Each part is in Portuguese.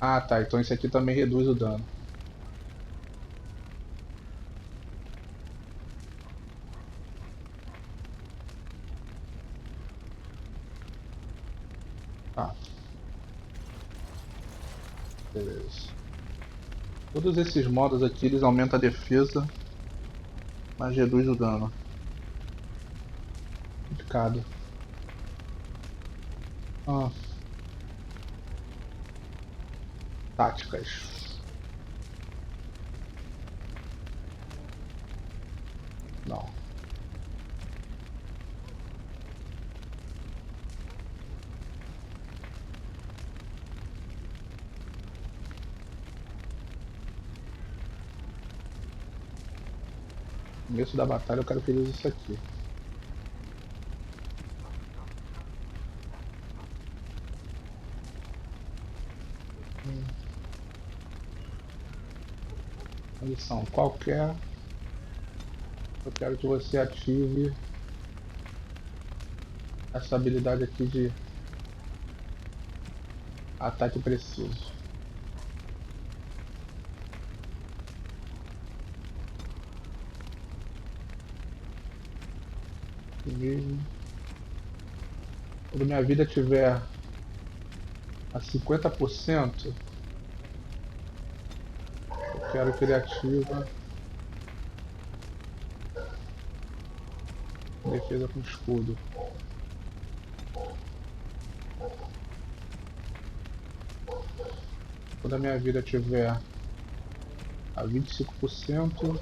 Ah, tá. Então esse aqui também reduz o dano. Tá, beleza. Todos esses modos aqui, eles aumentam a defesa, mas reduz o dano. Complicado. Ah, táticas. Não. No começo da batalha eu quero que ele use isso aqui. Condição qualquer. Eu quero que você ative essa habilidade aqui de ataque preciso. E mesmo quando minha vida tiver a 50%, eu quero que ele ativa defesa com escudo. Quando a minha vida tiver a 25%,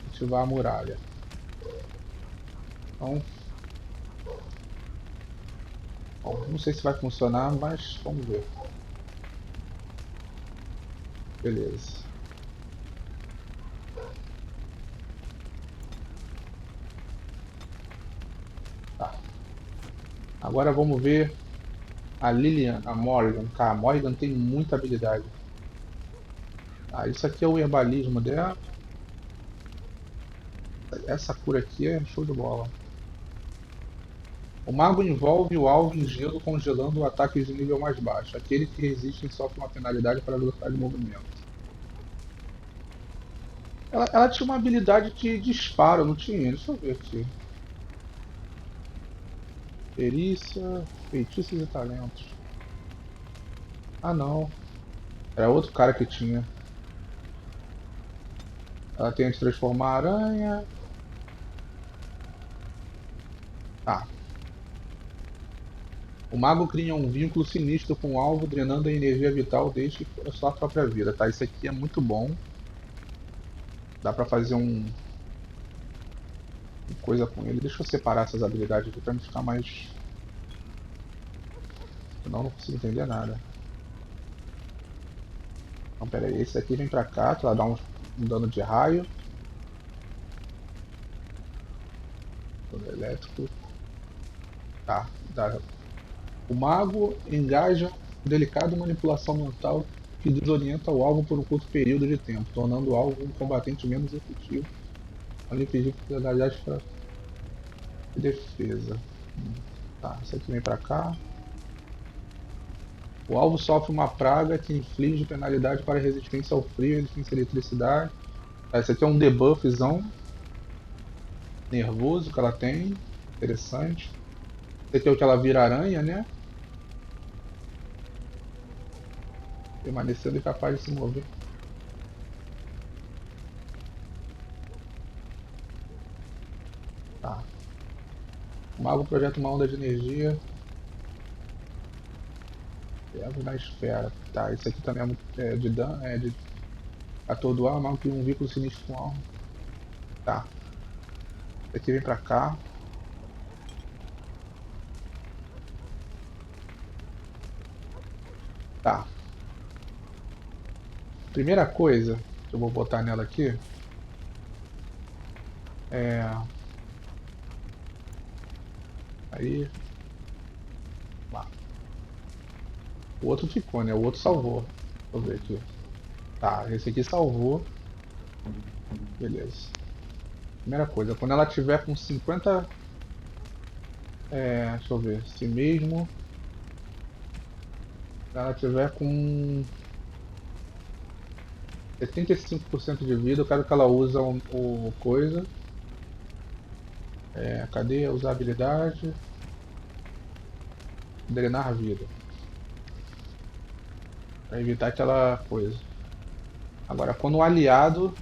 ativar a muralha. Então, bom, não sei se vai funcionar, mas vamos ver. Beleza. Tá. Agora vamos ver a Lilian, a Morgan. Cara, a Morgan tem muita habilidade. Ah, isso aqui é o herbalismo dela. Essa cura aqui é show de bola. O mago envolve o alvo em gelo, congelando ataques de nível mais baixo. Aquele que resiste sofre uma penalidade para a velocidade de movimento. Ela tinha uma habilidade de disparo, não tinha? Deixa eu ver aqui. Perícia, feitiços e talentos. Ah não, era outro cara que tinha. Ela tem a de transformar a aranha. Tá. O mago cria um vínculo sinistro com o alvo, drenando a energia vital desde a sua própria vida. Tá, isso aqui é muito bom. Dá pra fazer uma coisa com ele. Deixa eu separar essas habilidades aqui pra não ficar mais... Senão eu não consigo entender nada. Então pera aí, esse aqui vem pra cá, que ela dá um dano de raio. Dano elétrico. Tá, dá. O mago engaja delicada manipulação mental que desorienta o alvo por um curto período de tempo, tornando o alvo um combatente menos efetivo, além de impedir possibilidades para defesa. Tá, isso aqui vem pra cá. O alvo sofre uma praga que inflige penalidade para resistência ao frio e resistência à eletricidade. Tá, esse aqui é um debuffzão nervoso que ela tem. Interessante. Esse aqui é o que ela vira aranha, né? Permanecendo incapaz de se mover. Tá. O mago projeta uma onda de energia. Servo na esfera. Tá, esse aqui também é, de dano. É de atordoar o mago que um vínculo sinistro com alma. Tá. Esse aqui vem pra cá. Tá. Primeira coisa que eu vou botar nela aqui é. Aí. Lá. O outro ficou, né? O outro salvou. Deixa eu ver aqui. Tá, esse aqui salvou. Beleza. Primeira coisa, quando ela tiver com 50. Deixa eu ver. Si mesmo. Se ela tiver com 75% de vida, eu quero que ela use o coisa. Cadê a usabilidade? Drenar vida. Pra evitar aquela coisa. Agora, quando o aliado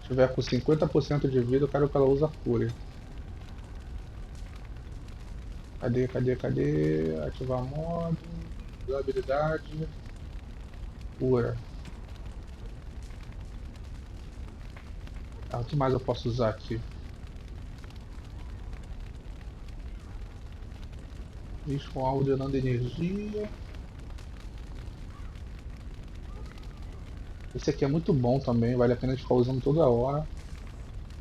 tiver com 50% de vida, eu quero que ela use a fúria. Cadê? Ativar modo. Usabilidade. Cura. O que mais eu posso usar aqui? Bicho com algo drenando energia. Esse aqui é muito bom também, vale a pena ficar usando toda hora.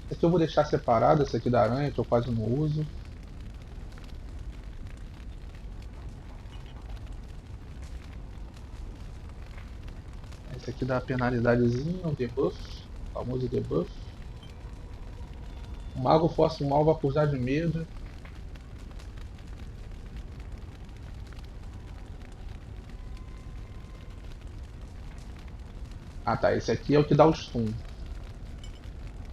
Esse aqui eu vou deixar separado, esse aqui da aranha, que eu quase não uso. Esse aqui dá penalidadezinha, um debuff, o famoso debuff. O mago força o mal vai acusar de medo. Ah tá, esse aqui é o que dá o stun.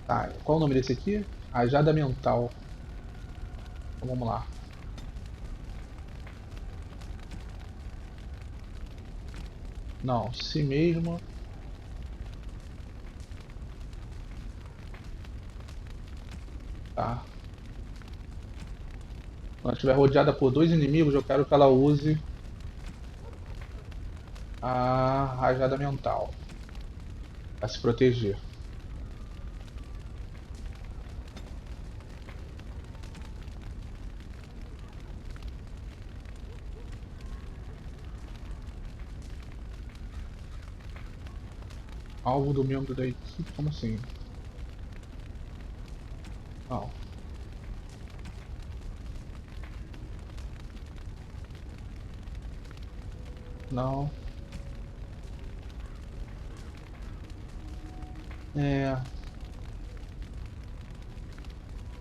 Tá, qual o nome desse aqui? Rajada mental. Então vamos lá. Não, si mesmo. Tá. Quando ela estiver rodeada por dois inimigos, eu quero que ela use a rajada mental para se proteger. Alvo do membro da equipe, como assim? Não. Não. É.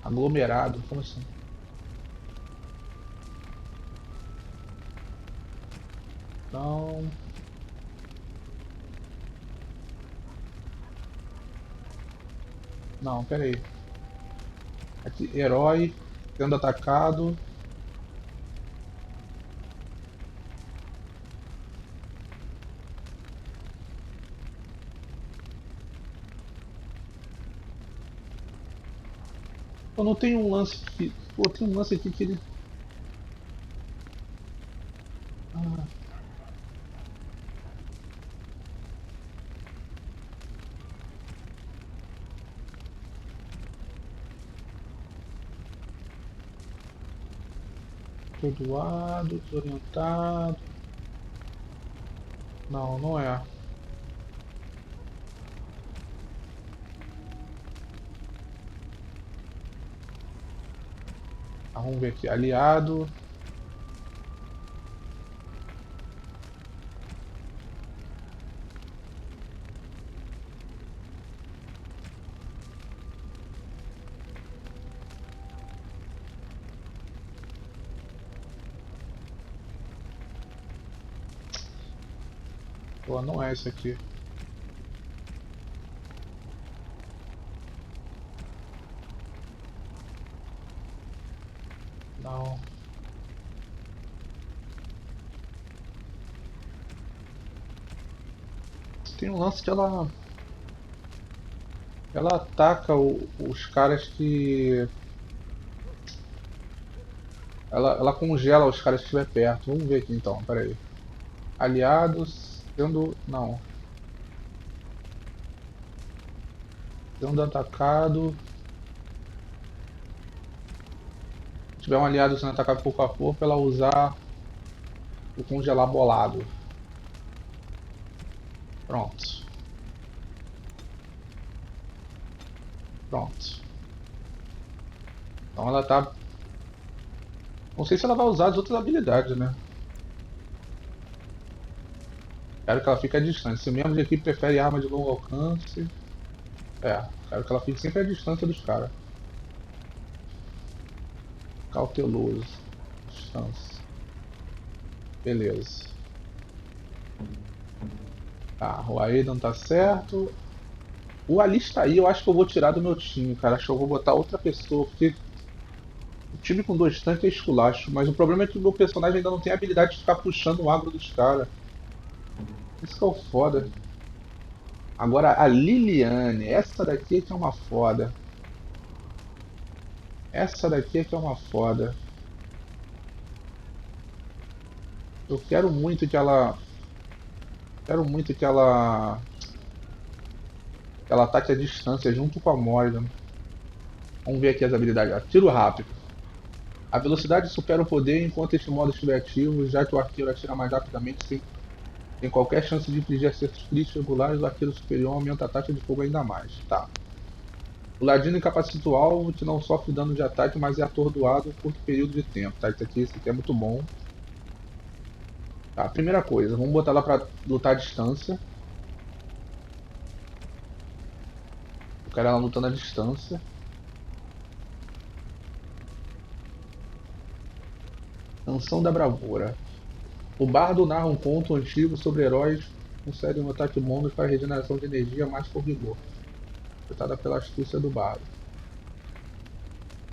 Aglomerado, como assim? Não. Não, pera aí. Aqui, herói sendo atacado. Eu não tenho um lance que. Pô, tem um lance aqui que ele. Ah, atordoado, desorientado. Não, não é. Vamos ver aqui. Aliado. Pô, não é esse aqui. Não. Tem um lance que ela ataca os caras que. Ela congela os caras que estiver perto. Vamos ver aqui então, pera aí. Aliados sendo. Não. Sendo atacado. Se tiver um aliado sendo atacado pouco a pouco, ela usar o congelar bolado. Pronto. Pronto. Então ela tá. Não sei se ela vai usar as outras habilidades, né? Quero que ela fique à distância. Se o membro de equipe prefere arma de longo alcance. Quero que ela fique sempre à distância dos caras. Cauteloso. Distância. Beleza. Tá, o Aiden tá certo. O Ali está aí, eu acho que eu vou tirar do meu time, cara. Acho que eu vou botar outra pessoa, porque o time com 2 tanques é esculacho. Mas o problema é que o meu personagem ainda não tem a habilidade de ficar puxando o agro dos caras. Isso que é o foda. Agora a Liliane, essa daqui é que é uma foda. Essa daqui é que é uma foda. Eu quero muito que ela. Quero muito que ela ataque a distância junto com a Morgan. Vamos ver aqui as habilidades. Tiro rápido. A velocidade supera o poder enquanto este modo estiver ativo, já que o arqueiro atira mais rapidamente sem tem qualquer chance de infligir acertos críticos regulares, o arqueiro superior aumenta a taxa de fogo ainda mais. Tá. O ladino incapacita o alvo, que não sofre dano de ataque, mas é atordoado por curto período de tempo. Tá, isso aqui é muito bom. Tá, primeira coisa, vamos botar ela pra lutar à distância. Eu quero ela lutando à distância. Canção da Bravura. O bardo narra um conto antigo sobre heróis que concedem um ataque bônus para regeneração de energia mais por vigor. Afetada pela astúcia do bardo.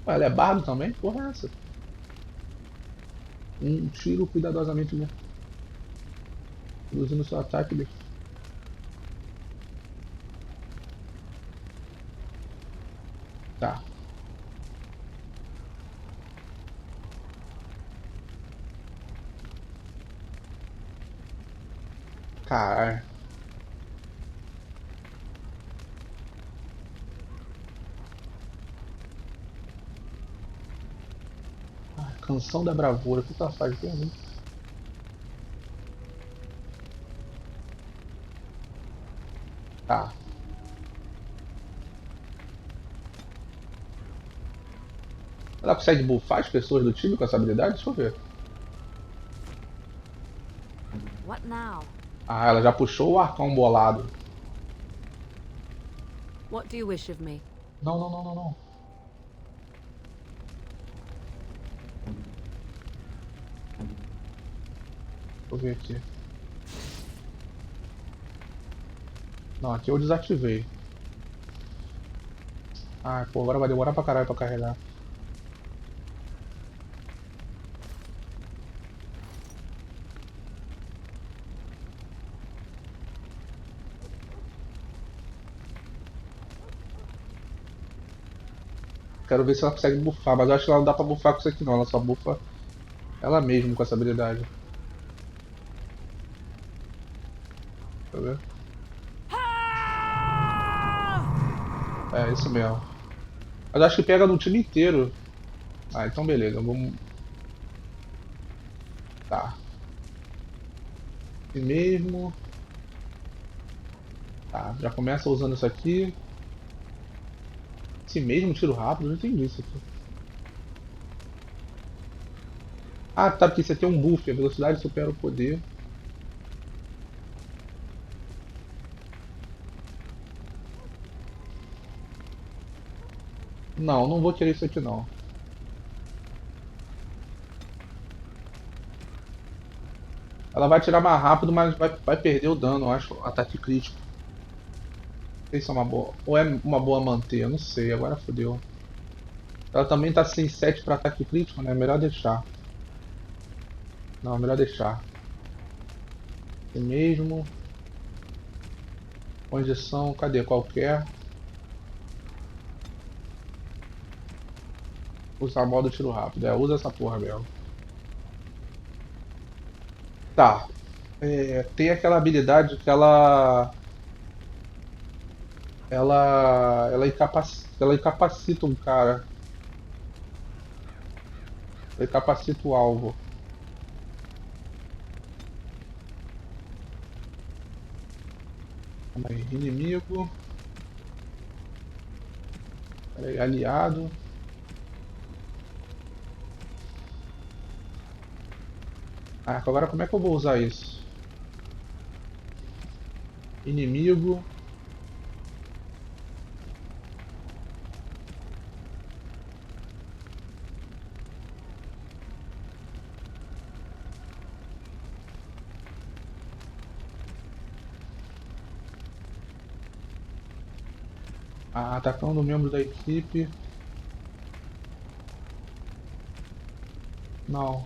Ué, ela é bardo também? Porra é essa? Um tiro cuidadosamente reduzindo seu ataque. Tá. Caralho. Canção da Bravura. O que ela faz? Tá. Ela consegue buffar as pessoas do time com essa habilidade? Deixa eu ver. What now? Ah, ela já puxou o arcão bolado. What do you wish of me? Não, não, não, não, não. Deixa eu ver aqui. Não, aqui eu desativei. Ah, pô, agora vai demorar pra caralho pra carregar. Quero ver se ela consegue buffar, mas eu acho que ela não dá pra buffar com isso aqui não. Ela só buffa ela mesma com essa habilidade. Deixa eu ver. É, isso mesmo. Mas acho que pega no time inteiro. Ah, então beleza, vamos. Tá. E mesmo. Tá, já começa usando isso aqui. Esse mesmo tiro rápido, eu não entendi isso aqui. Ah, tá, porque isso aqui é um buff, a velocidade supera o poder. Não, não vou querer isso aqui não. Ela vai tirar mais rápido, mas vai perder o dano, eu acho, ataque crítico. Não sei se é uma boa. Ou é uma boa manter, eu não sei, agora fodeu. Ela também tá sem 7 para ataque crítico, né? Melhor deixar. Não, melhor deixar. Assim mesmo. Condição, cadê? Qualquer. Usar modo tiro rápido. É, usa essa porra mesmo. Tá. É, tem aquela habilidade que ela incapacita um cara. Ela incapacita o alvo. Calma aí, inimigo. Pera aí, aliado. Ah, agora como é que eu vou usar isso? Inimigo. Atacando um membro da equipe. Não.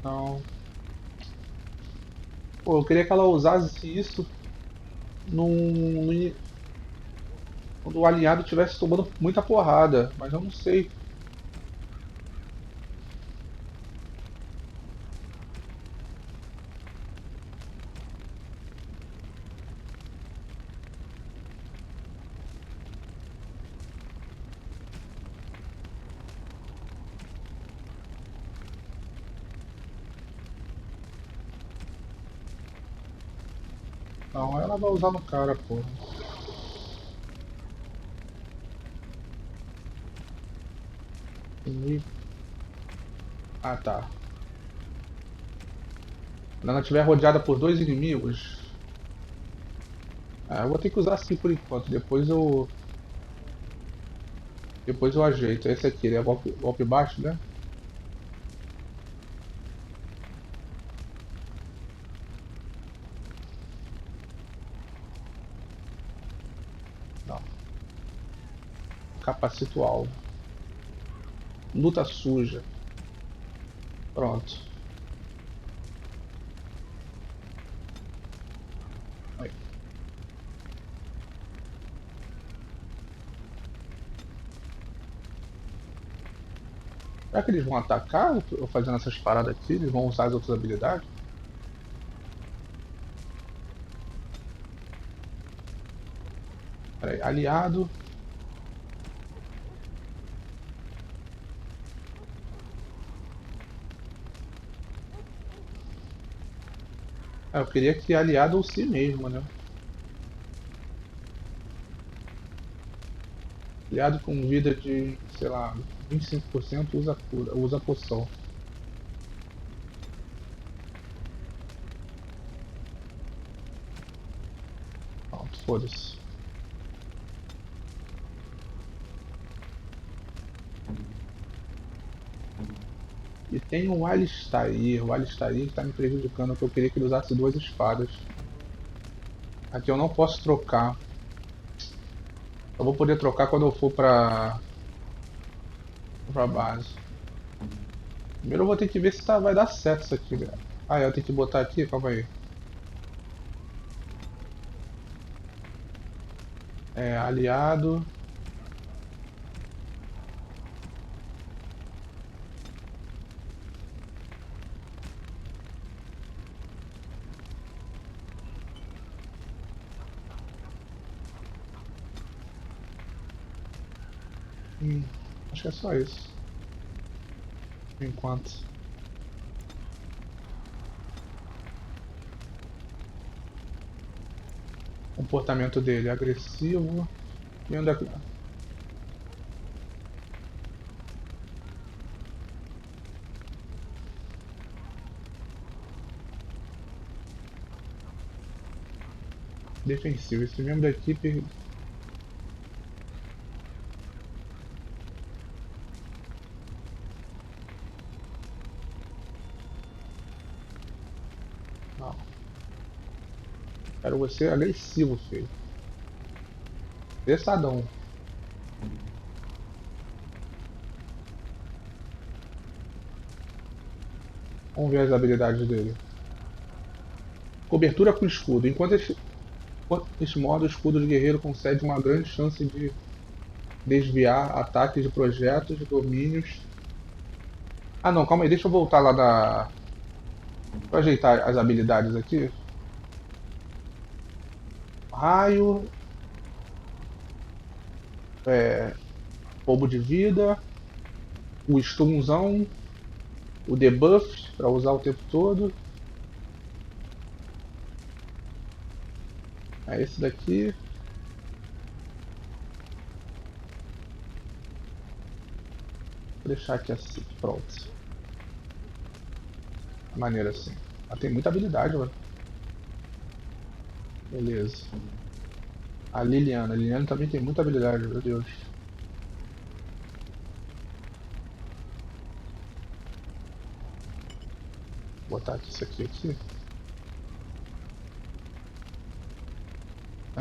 Não. Pô, eu queria que ela usasse isso num, quando o aliado estivesse tomando muita porrada, mas eu não sei. Não, ela vai usar no cara, pô. E- Ah, tá. Quando ela estiver rodeada por dois inimigos. Eu vou ter que usar assim por enquanto. Depois eu ajeito. Esse aqui, ele é golpe baixo, né? Não. Capacita o alvo. Luta suja. Pronto. Aí. Será que eles vão atacar eu fazendo essas paradas aqui? Eles vão usar as outras habilidades? Pera aí, aliado. Eu queria que aliado ou si mesmo, né? Aliado com vida de, sei lá, 25% usa cura, usa poção. Pronto, foda-se. E tem o Alistair que tá me prejudicando, que eu queria que ele usasse duas espadas. Aqui eu não posso trocar. Eu vou poder trocar quando eu for pra base. Primeiro eu vou ter que ver se vai dar certo isso aqui, galera. Eu tenho que botar aqui? Calma aí. Aliado. Acho que é só isso. Por enquanto. Comportamento dele agressivo. E onde é que... Defensivo. Esse membro da equipe. Não. Quero você agressivo, filho. Pesadão. Vamos ver as habilidades dele. Cobertura com escudo. Enquanto este modo, o escudo de guerreiro concede uma grande chance de desviar ataques de projetos, domínios. Não, calma aí, deixa eu voltar lá da. Deixa eu ajeitar as habilidades aqui. Raio, roubo de vida, o stunzão, o debuff para usar o tempo todo. É esse daqui. Vou deixar aqui assim, pronto. Maneira assim. Ela tem muita habilidade, mano. Beleza. A Liliana também tem muita habilidade, meu Deus. Vou botar aqui isso aqui.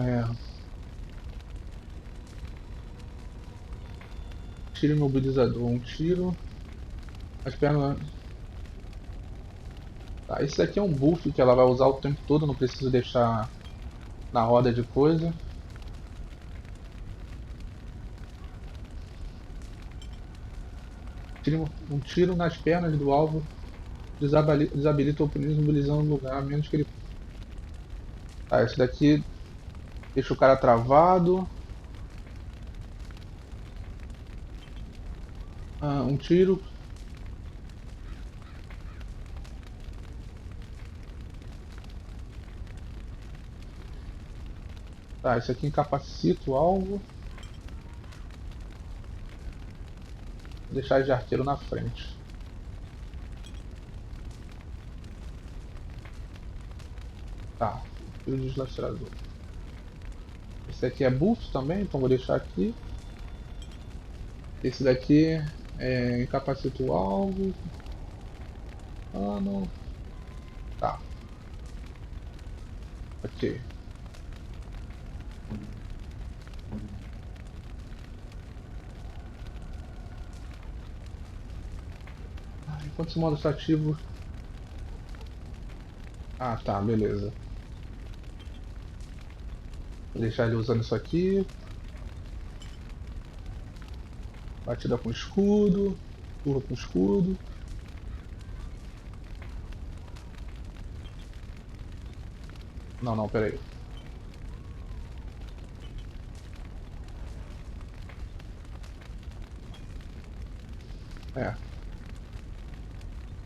É, tiro imobilizador, um tiro. As pernas. Tá, esse daqui é um buff que ela vai usar o tempo todo, não preciso deixar na roda de coisa. Um tiro nas pernas do alvo desabilita o oponente imobilizando o lugar, a menos que ele. Tá, esse daqui deixa o cara travado. Ah, um tiro. Tá, esse aqui incapacita o alvo. Vou deixar de arqueiro na frente. Tá, tiro deslacerador. Esse aqui é buff também, então vou deixar aqui. Esse daqui é incapacita o alvo. Ah, não. Tá, ok. Enquanto esse modo está ativo. Ah, tá, beleza. Vou deixar ele usando isso aqui. Batida com escudo. Curva com escudo. Não, não, pera aí. É.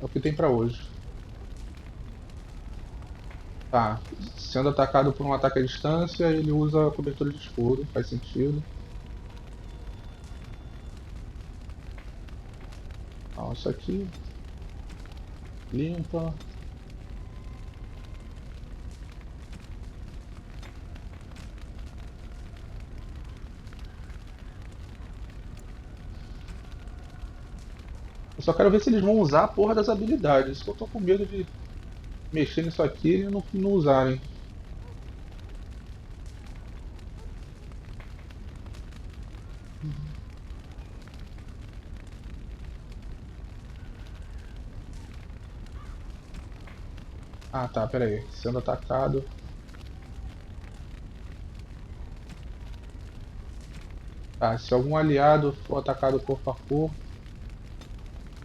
É o que tem pra hoje. Tá. Sendo atacado por um ataque à distância, ele usa a cobertura de escudo. Faz sentido. Então, isso aqui. Limpa. Eu só quero ver se eles vão usar a porra das habilidades. Isso que eu tô com medo de mexer nisso aqui e não usarem. Ah, tá, pera aí. Sendo atacado. Tá, se algum aliado for atacado corpo a corpo,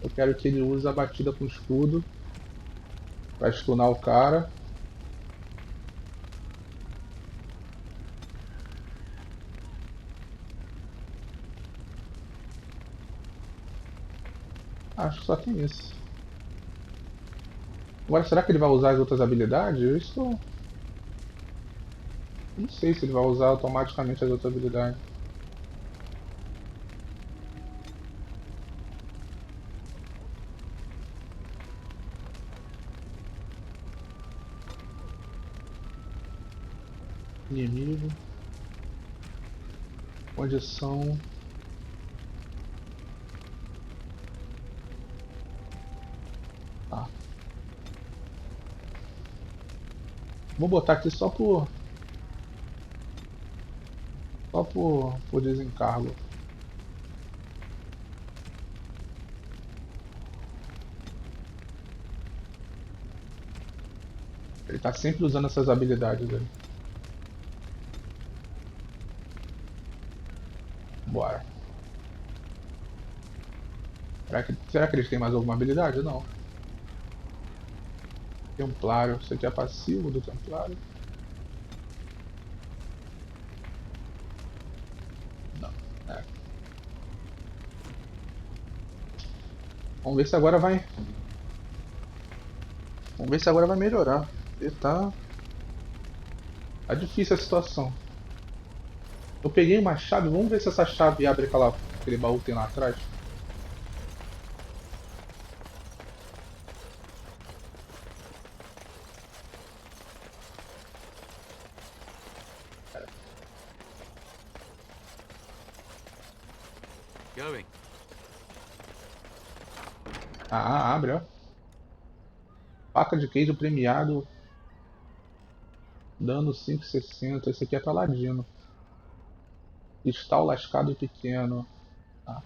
eu quero que ele use a batida com escudo pra stunar o cara. Acho que só tem isso. Agora, será que ele vai usar as outras habilidades? Isso. Não sei se ele vai usar automaticamente as outras habilidades. Inimigo. Condição. Tá. Vou botar aqui só por. Só por desencargo. Ele tá sempre usando essas habilidades dele. Bora. Será que eles têm mais alguma habilidade? Não. Templário. Isso aqui é passivo do Templário. Não. É. Vamos ver se agora vai. Vamos ver se agora vai melhorar. Porque tá difícil a situação. Eu peguei uma chave, vamos ver se essa chave abre aquele baú que tem lá atrás. Going. Ah, abre, ó. Faca de queijo premiado. Dano 5,60. Esse aqui é paladino. Cristal lascado pequeno. Tá.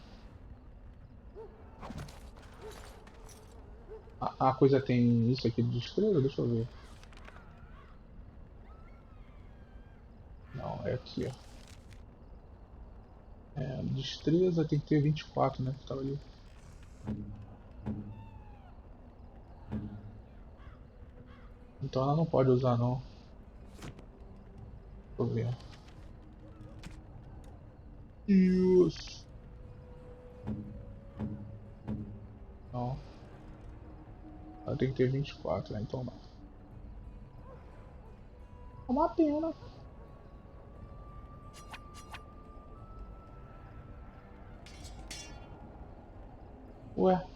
A coisa tem isso aqui de destreza? Deixa eu ver. Não, é aqui, ó. É, destreza tem que ter 24, né? Que tava ali. Então ela não pode usar, não. Deixa eu ver. Isso. Não. Ela tem que ter 24, né? Então não. É uma pena. Ué.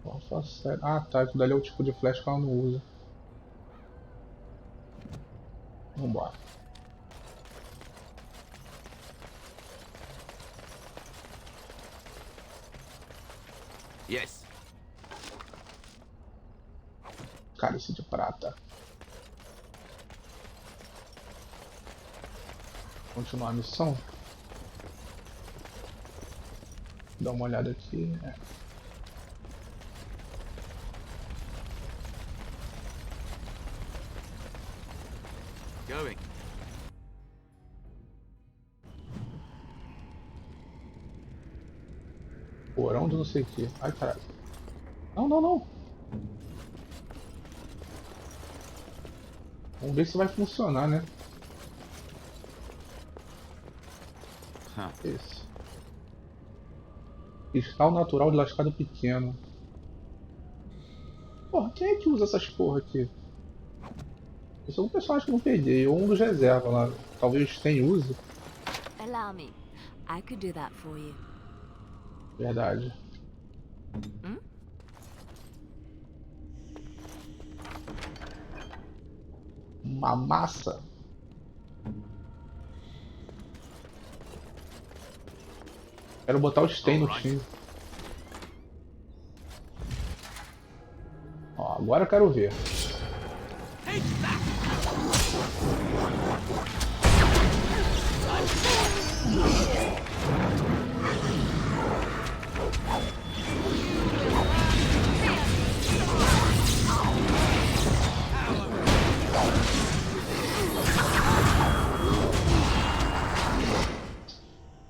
Nossa, sério. Ah, tá. Aquilo dali é o tipo de flash que ela não usa. Vambora. Yes. Cálice de prata. Continuar a missão. Dá uma olhada aqui. É. Going. Porão de não sei o que. Ai, caralho. Não, não, não. Vamos ver se vai funcionar, né? Huh. Esse. Cristal natural de lascado pequeno. Porra, quem é que usa essas porra aqui? Esse é um personagem que eu não peguei, ou um dos reservas lá. Talvez tenha use. Allow me. I could do that for you. Verdade. Hmm? Uma massa. Quero botar o Stain no time. Ó, agora eu quero ver.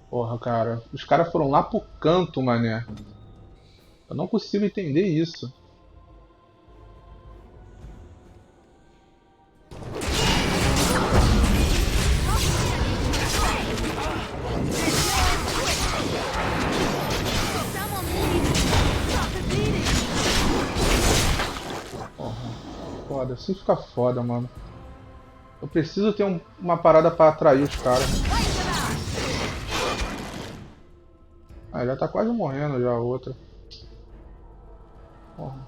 Porra, cara. Os caras foram lá pro canto, mané. Eu não consigo entender isso. Foda, assim fica foda, mano. Eu preciso ter uma parada pra atrair os caras. Ah, já tá quase morrendo já a outra. Porra.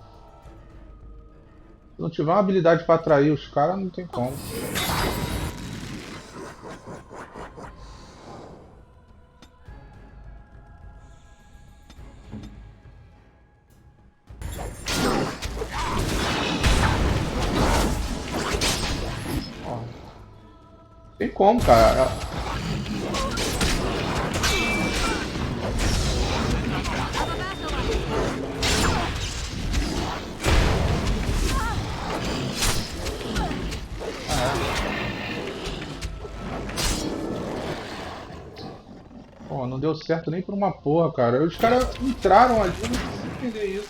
Se não tiver uma habilidade pra atrair os caras, não tem como. Ó. Tem como, cara. Pô, não deu certo nem por uma porra, cara. Os caras entraram ali, eu não consigo entender isso.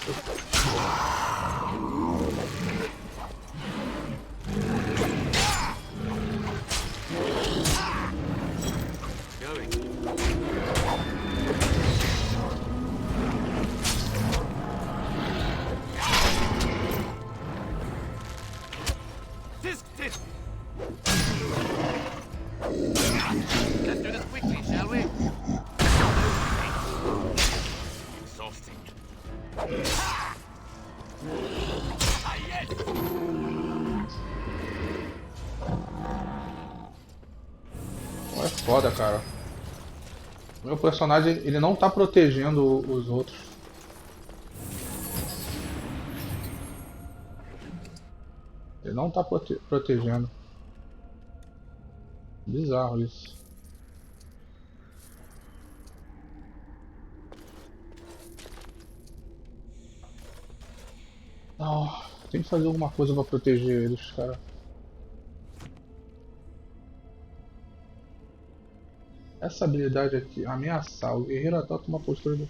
Tisk, tisk. Let's do this quickly, shall we? Exhausting. Ah, yes. Pô, é foda, cara. O meu personagem, ele não tá protegendo os outros. Ele não tá protegendo. Bizarro isso. Não, tem que fazer alguma coisa pra proteger eles, cara. Essa habilidade aqui, ameaçar. O guerreiro adota uma postura de...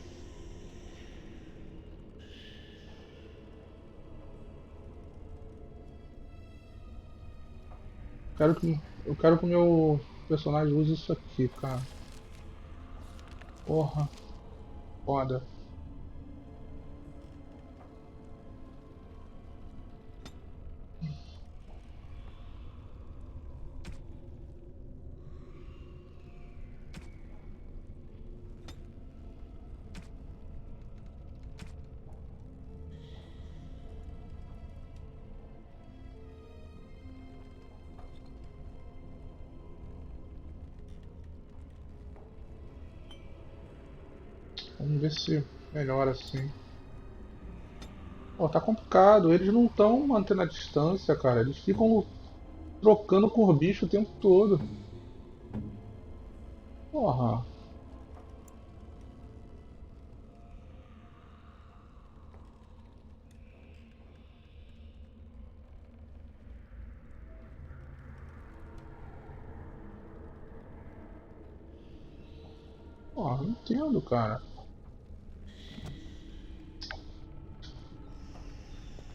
Eu quero que o meu personagem use isso aqui, cara. Porra, foda. Vamos ver se melhora assim. Pô, tá complicado. Eles não estão mantendo a distância, cara. Eles ficam trocando com o bicho o tempo todo. Porra. Porra, não entendo, cara.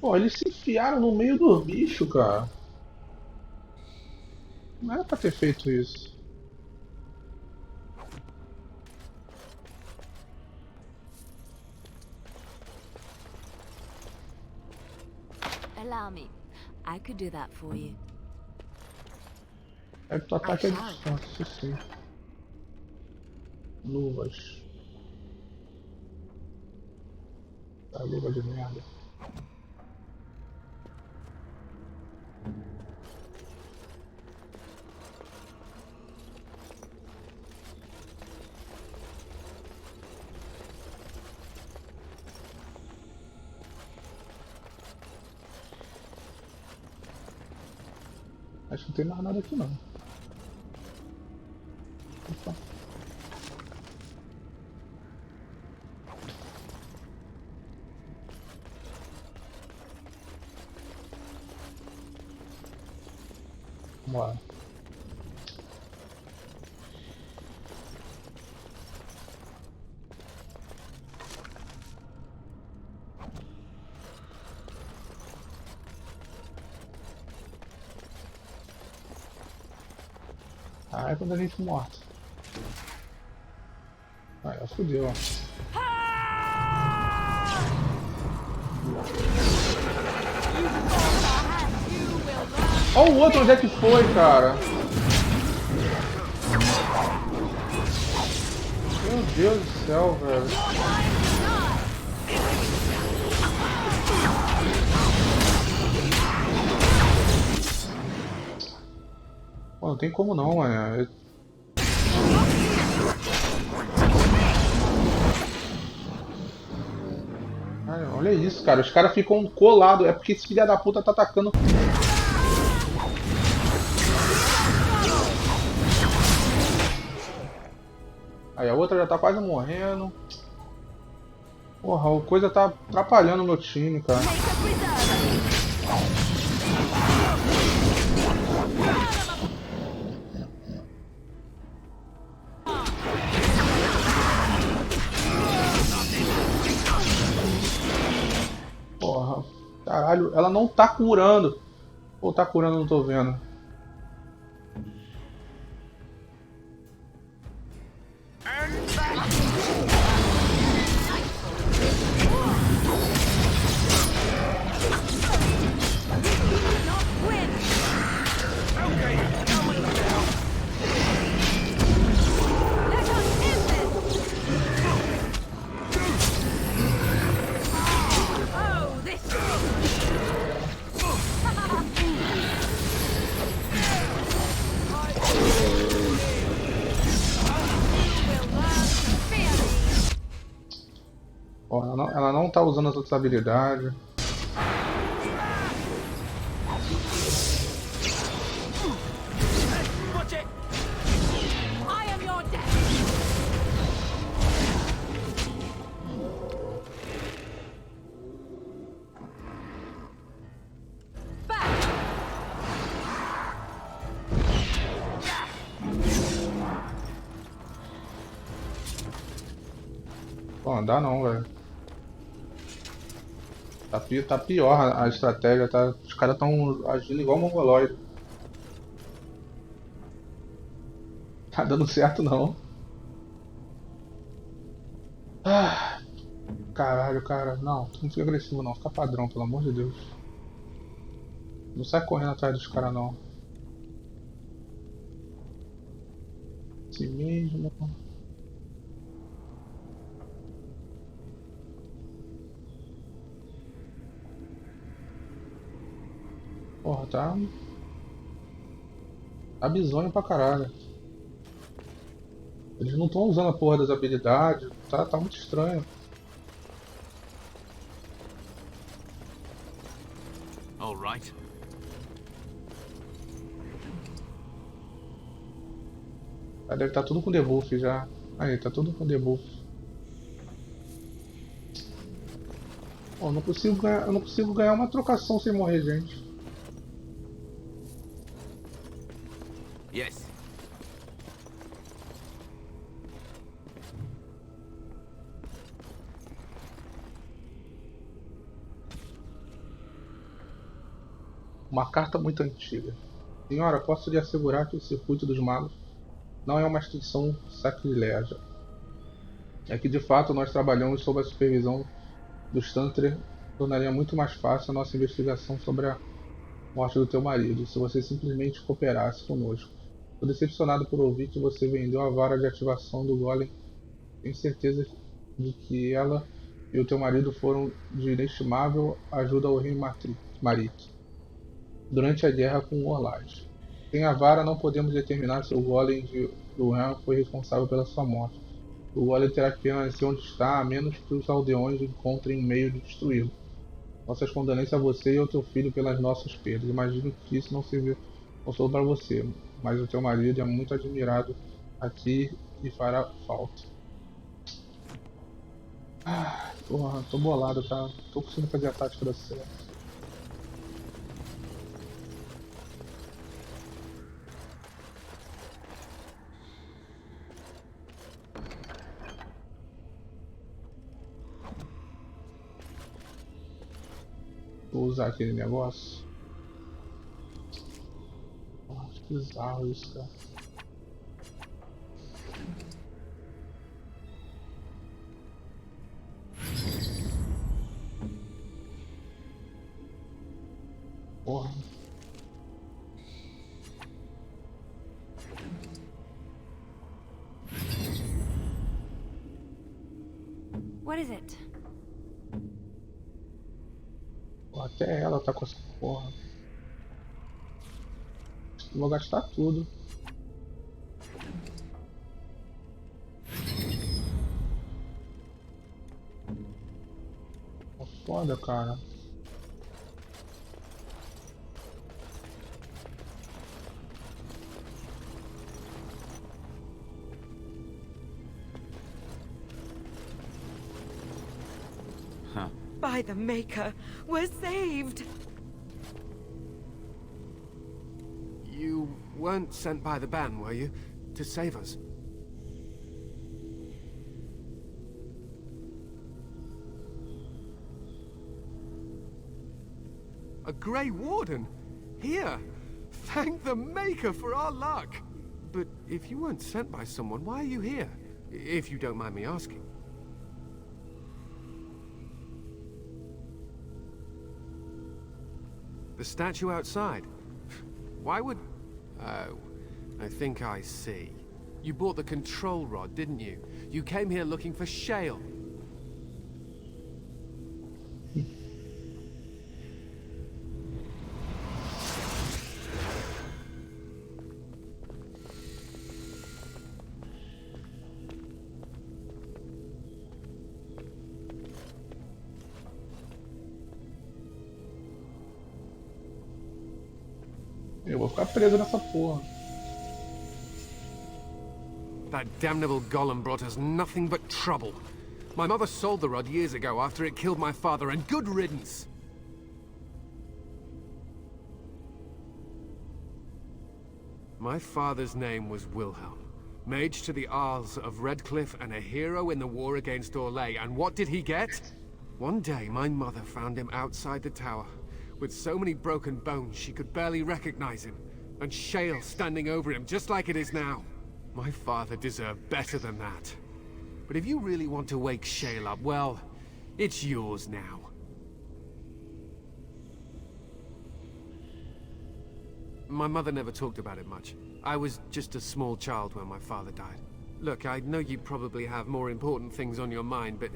Pô, eles se enfiaram no meio do bicho, cara. Não era pra ter feito isso. Allow me. I could do that for you. É que tu ataque à distância, sim. Luvas. Tá, luva de merda. Acho que não tem mais nada aqui não. Opa. Vamos lá. Ah, é quando a gente morta. Aí, ó, fudeu, ó. Olha o outro, onde é que foi, cara? Meu Deus do céu, velho. Pô, não tem como não, mano. Ai, olha isso, cara. Os caras ficam colados. É porque esse filho da puta tá atacando. Aí a outra já tá quase morrendo. Porra, a coisa tá atrapalhando o meu time, cara. Porra, caralho, ela não tá curando. Ou tá curando, não tô vendo. Ó, ela não tá usando as outras habilidades. Pô, não dá não, velho. Tá pior a estratégia, tá? Os caras tão agindo igual mongoloide. Tá dando certo não. Ah, caralho, cara. Não, tu não fica agressivo não. Fica padrão, pelo amor de Deus. Não sai correndo atrás dos caras não. Assim mesmo. Porra, tá bizonho pra caralho. Eles não estão usando a porra das habilidades. Tá muito estranho. All right. Deve estar tudo com debuff já. Aí, tá tudo com debuff. Pô, eu não consigo ganhar uma trocação sem morrer, gente. Yes. Uma carta muito antiga. Senhora, posso lhe assegurar que o circuito dos magos não é uma extinção sacrilégea. É que de fato nós trabalhamos sob a supervisão dos Tantre, tornaria muito mais fácil a nossa investigação sobre a morte do teu marido, se você simplesmente cooperasse conosco. Estou decepcionado por ouvir que você vendeu a vara de ativação do Golem. Tenho certeza de que ela e o teu marido foram de inestimável ajuda ao rei Marit durante a guerra com Orlais. Sem a vara não podemos determinar se o Golem de Luhan foi responsável pela sua morte. O Golem terá que permanecer onde está, a menos que os aldeões encontrem um meio de destruí-lo. Nossas condolências a você e ao teu filho pelas nossas perdas. Imagino que isso não serviu consolo para você, mas o teu marido é muito admirado aqui e fará falta. Ah, porra, tô bolado, tá? Tô conseguindo fazer a tática dar certo. Vou usar aquele negócio. Porra, que bizarro isso, cara. Porra. What is it? Porra, até ela tá com essa porra. Vou gastar tudo. Tá foda, cara. By the Maker, we're saved! You weren't sent by the ban, were you? To save us? A Grey Warden? Here! Thank the Maker for our luck! But if you weren't sent by someone, why are you here? If you don't mind me asking. The statue outside? Why would... Oh, I think I see. You bought the control rod, didn't you? You came here looking for shale. Eu vou ficar preso nessa porra. That damnable golem brought us nothing but trouble. My mother sold the rod years ago after it killed my father, and good riddance. My father's name was Wilhelm. Mage to the Isles of Redcliffe and a hero in the war against Orlais. And what did he get? One day, my mother found him outside the tower, with so many broken bones she could barely recognize him, and shale standing over him just like it is now. My father deserved better than that. But if you really want to wake Shale up, well, it's yours now. My mother never talked about it much. I was just a small child when my father died. Look, I know you probably have more important things on your mind, but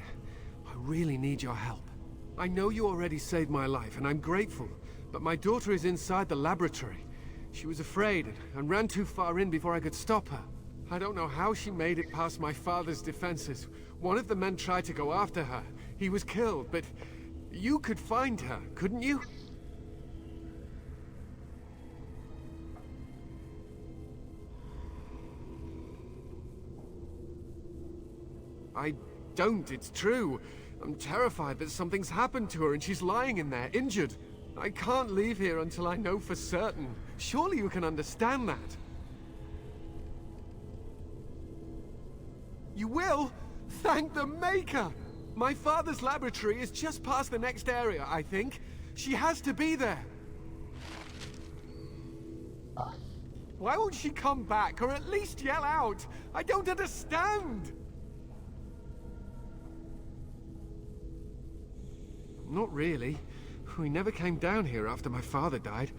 I really need your help. I know you already saved my life, and I'm grateful, but my daughter is inside the laboratory. She was afraid and ran too far in before I could stop her. I don't know how she made it past my father's defenses. One of the men tried to go after her. He was killed, but you could find her, couldn't you? I don't, it's true. I'm terrified that something's happened to her and she's lying in there, injured. I can't leave here until I know for certain. Surely you can understand that. You will? Thank the Maker! My father's laboratory is just past the next area, I think. She has to be there. Why won't she come back, or at least yell out? I don't understand! Not really. We never came down here after my father died.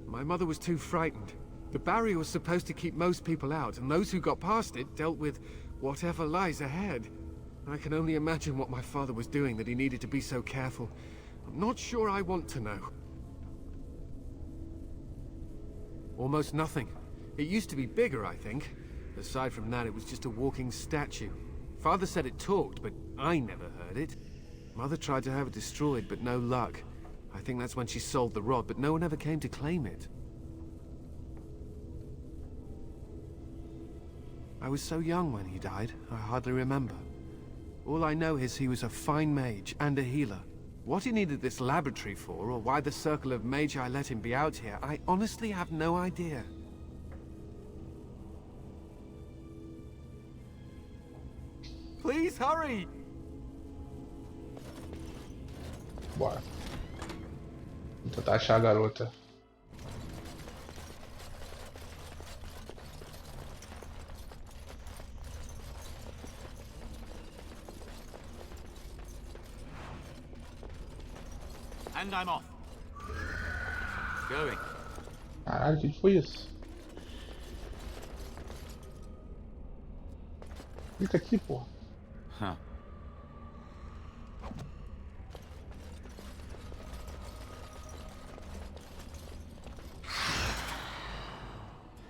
My mother was too frightened. The barrier was supposed to keep most people out, and those who got past it dealt with whatever lies ahead. I can only imagine what my father was doing that he needed to be so careful. I'm not sure I want to know. Almost nothing. It used to be bigger, I think. Aside from that, it was just a walking statue. Father said it talked, but I never heard it. Mother tried to have it destroyed, but no luck. I think that's when she sold the rod, but no one ever came to claim it. I was so young when he died, I hardly remember. All I know is he was a fine mage and a healer. What he needed this laboratory for, or why the circle of magi let him be out here, I honestly have no idea. Please hurry! Bora. Vou tentar achar a garota. And I'm off. Going. Caralho, o que foi isso? Clica aqui, porra. Huh.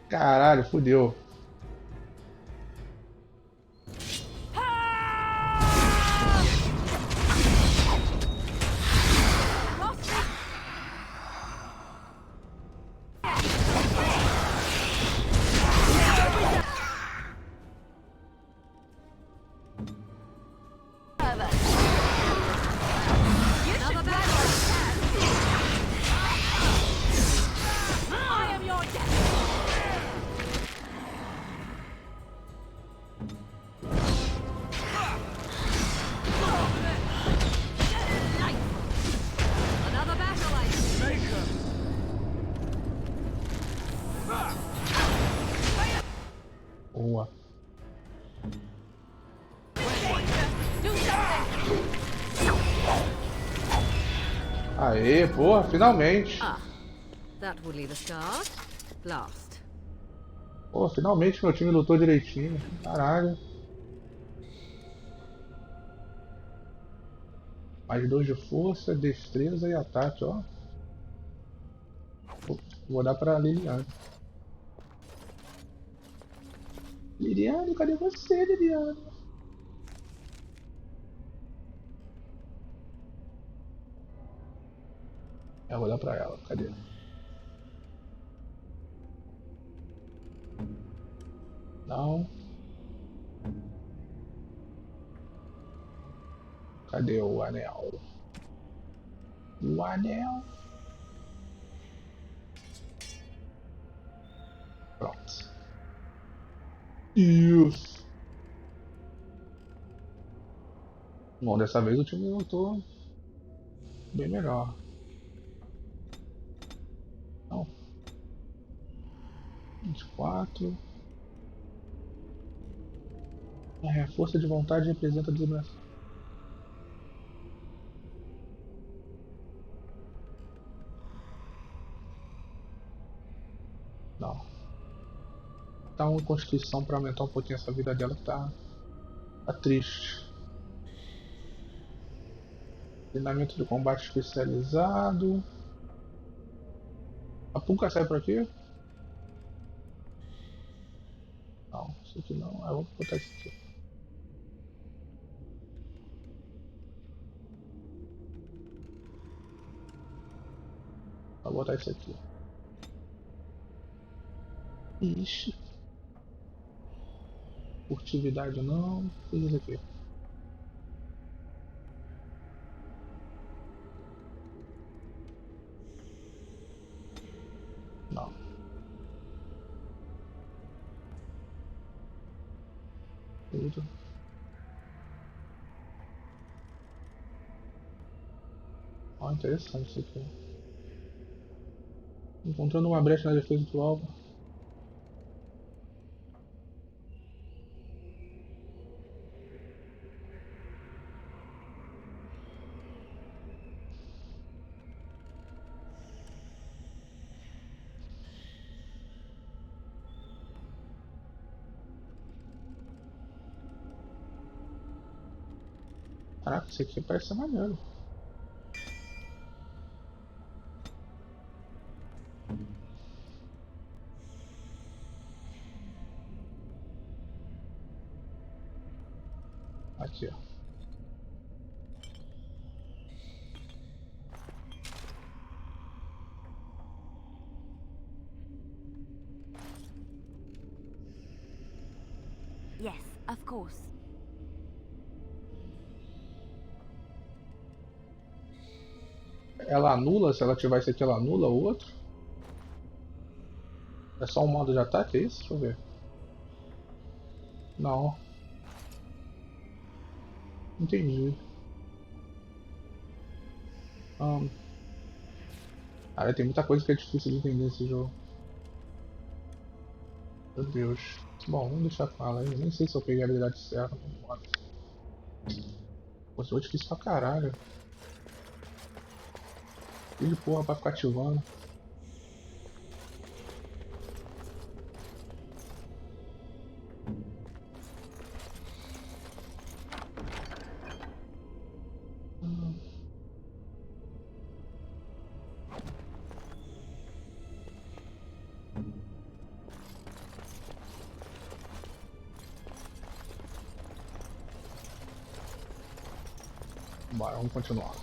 Caralho, fudeu. Boa. Aê, porra, finalmente. That will leave a scar. Blast. Pô, finalmente meu time lutou direitinho. Caralho. Mais 2 de força, destreza e ataque, ó. Vou dar pra Liliane. Liliane, cadê você, Liliane? Eu vou dar pra ela, cadê? Não. Cadê o anel? O anel. Pronto. Isso. Bom, dessa vez o time voltou bem melhor. Não. 24. A força de vontade representa a determinação. Não. Tá uma constituição pra aumentar um pouquinho essa vida dela que tá triste. Treinamento de combate especializado. A Punka sai por aqui? Não, isso aqui não. Eu vou botar isso aqui. Vou botar isso aqui. Ixi. Furtividade não. O que é isso aqui? Não. Tudo. Ó, interessante isso aqui. Encontrando uma brecha na defesa do alvo. Caraca, isso aqui parece ser maneiro. Aqui, ó. Yes, of course. Ela anula, se ela ativar isso aqui, ela anula o outro? É só um modo de ataque, é isso? Deixa eu ver. Não. Entendi. Cara, tem muita coisa que é difícil de entender nesse jogo. Meu Deus. Bom, vamos deixar com ela aí. Nem sei se eu peguei a habilidade certa. Pô, esse jogo é difícil pra caralho. Filho de porra pra ficar ativando. Bora, vamos continuar.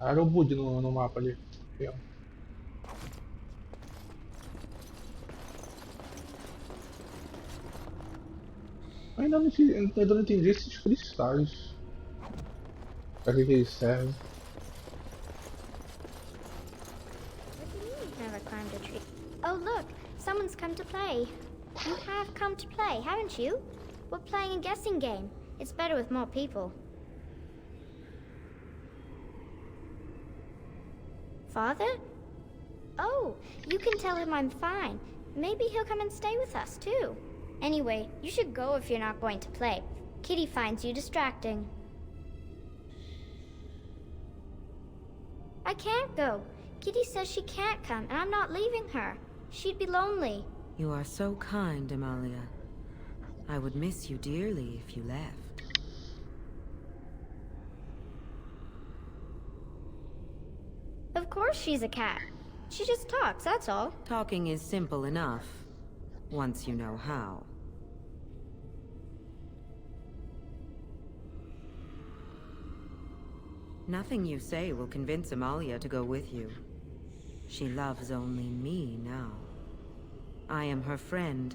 Era o bug no mapa ali. Eu ainda não entendi esses cristais. Pra que eles servem? Never climbed a tree. Oh, look, someone's come to play. You have come to play, haven't you? We're playing a guessing game. It's better with more people. Father? Oh, you can tell him I'm fine. Maybe he'll come and stay with us, too. Anyway, you should go if you're not going to play. Kitty finds you distracting. I can't go. Kitty says she can't come, and I'm not leaving her. She'd be lonely. You are so kind, Amalia. I would miss you dearly if you left. Of course she's a cat. She just talks, that's all. Talking is simple enough, once you know how. Nothing you say will convince Amalia to go with you. She loves only me now. I am her friend,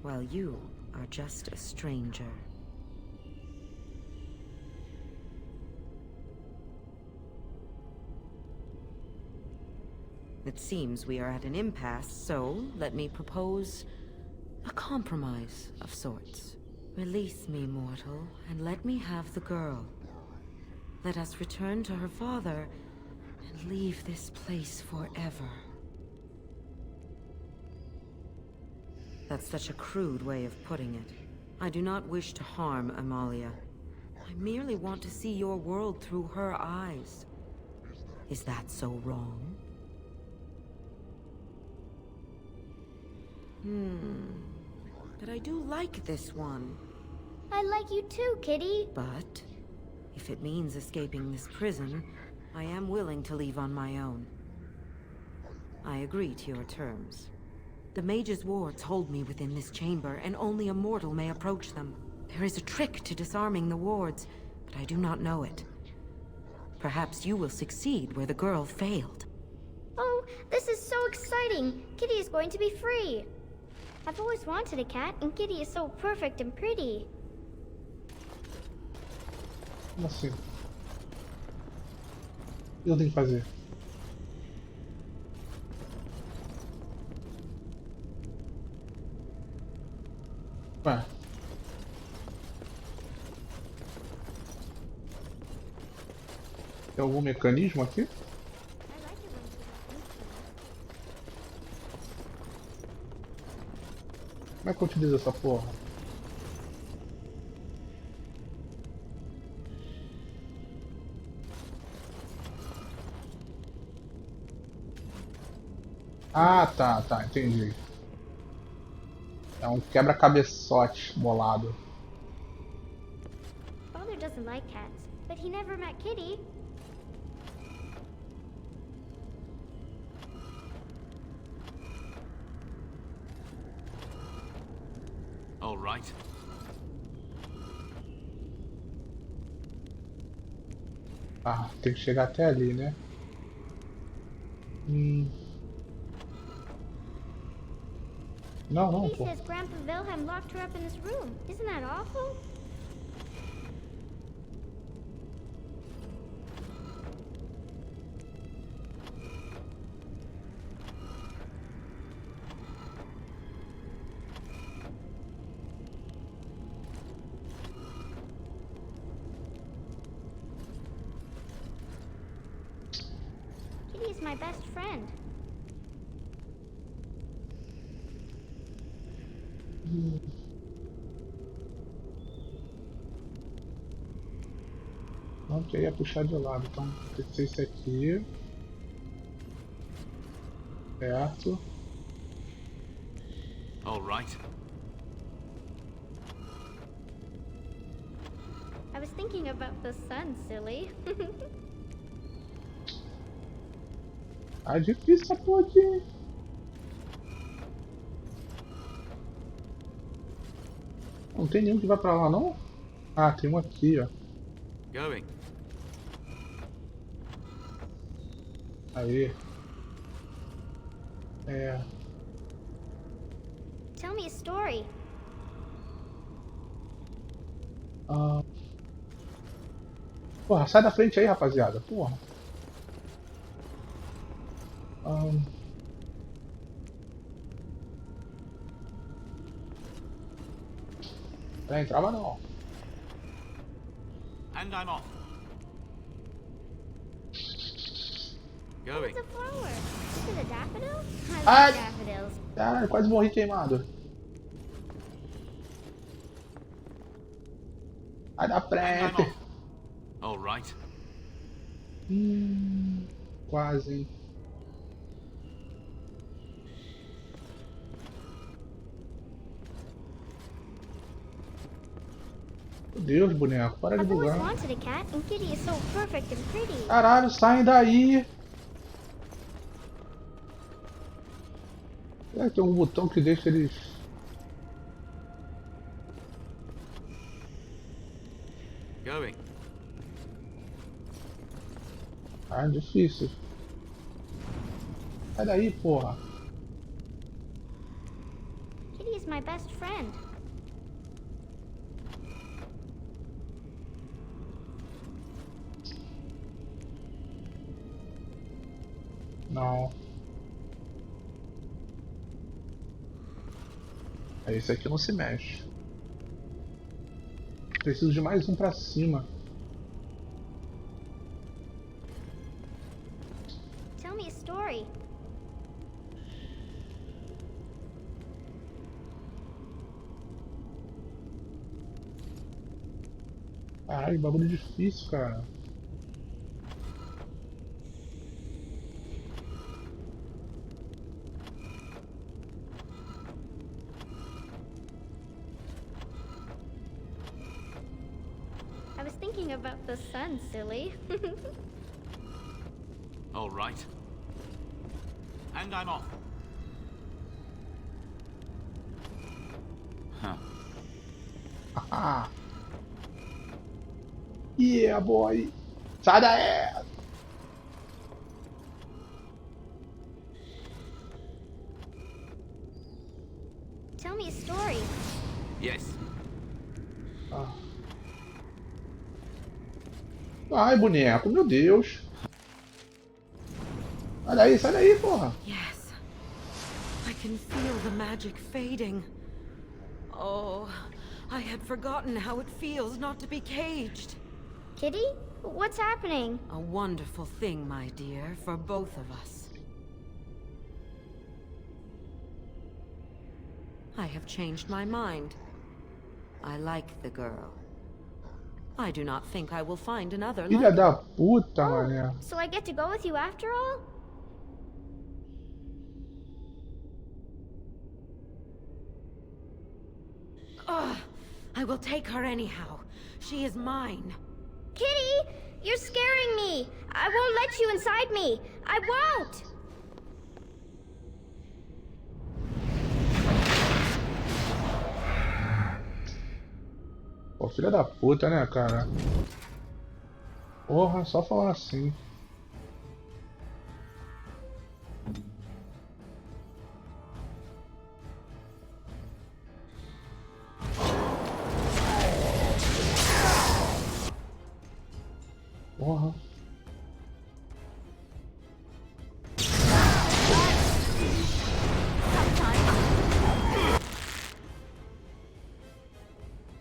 while you are just a stranger. It seems we are at an impasse, so let me propose a compromise of sorts. Release me, mortal, and let me have the girl. Let us return to her father and leave this place forever. That's such a crude way of putting it. I do not wish to harm Amalia. I merely want to see your world through her eyes. Is that so wrong? But I do like this one. I like you too, Kitty. But if it means escaping this prison, I am willing to leave on my own. I agree to your terms. The mage's wards hold me within this chamber, and only a mortal may approach them. There is a trick to disarming the wards, but I do not know it. Perhaps you will succeed where the girl failed. Oh, this is so exciting. Kitty is going to be free. I've always wanted a cat, and Kitty is so perfect and pretty. Como assim? O que eu tenho que fazer? Ué. Tem algum mecanismo aqui? I like it when she thinks Como é que eu utilizo essa porra? Ah, tá, entendi. É um quebra-cabeçote bolado. Father doesn't like cats, but he never met Kitty. All right. Ah, tem que chegar até ali, né? Não, Kitty pô. says Grandpa Wilhelm locked her up in this room. Isn't that awful? Kitty is my best friend. Não queria puxar de lado, então tem que ser esse aqui. Certo. All right. I was thinking about the sun, silly. Ah, é difícil essa porra aqui. Não tem nenhum que vai pra lá, não? Ah, tem um aqui, ó. Going. Aí. É. Tell me a story. Ah. Porra, sai da frente aí, rapaziada. Porra. Não entrava não. And I'm off. Going. It's a flower. Is it a daffodil? I Ah! love daffodils. Caralho, quase morri queimado. Sai da And I'm frente. off. All right. Quase, hein. Meu Deus, boneco, para de I've always bugar. wanted a cat, and Kitty is so perfect and pretty. Caralho, saem daí. Será que tem um botão que deixa eles... Going. Ah, difícil. Sai daí, porra. Kitty is my best friend. Não. Esse aqui não se mexe. Preciso de mais um pra cima. Tell me a story. Caralho, bagulho difícil, cara. I was thinking about the sun, silly. All right. And I'm off. Huh. Ah! Yeah, boy! Sai daí! Tell me a story. Yes. Ah. Ai, boneco, meu Deus! Sai daí, porra! Yes. I can feel the magic fading. Oh, I had forgotten how it feels not to be caged. Kitty? What's happening? A wonderful thing, my dear, for both of us. I have changed my mind. I like the girl. I do not think I will find another Filha like da her. puta, mané. So I get to go with you after all? Ugh, I will take her anyhow. She is mine. Kitty! You're scaring me! I won't let you inside me! I won't! Pô, filha da puta, né, cara? Porra, só falar assim. Porra.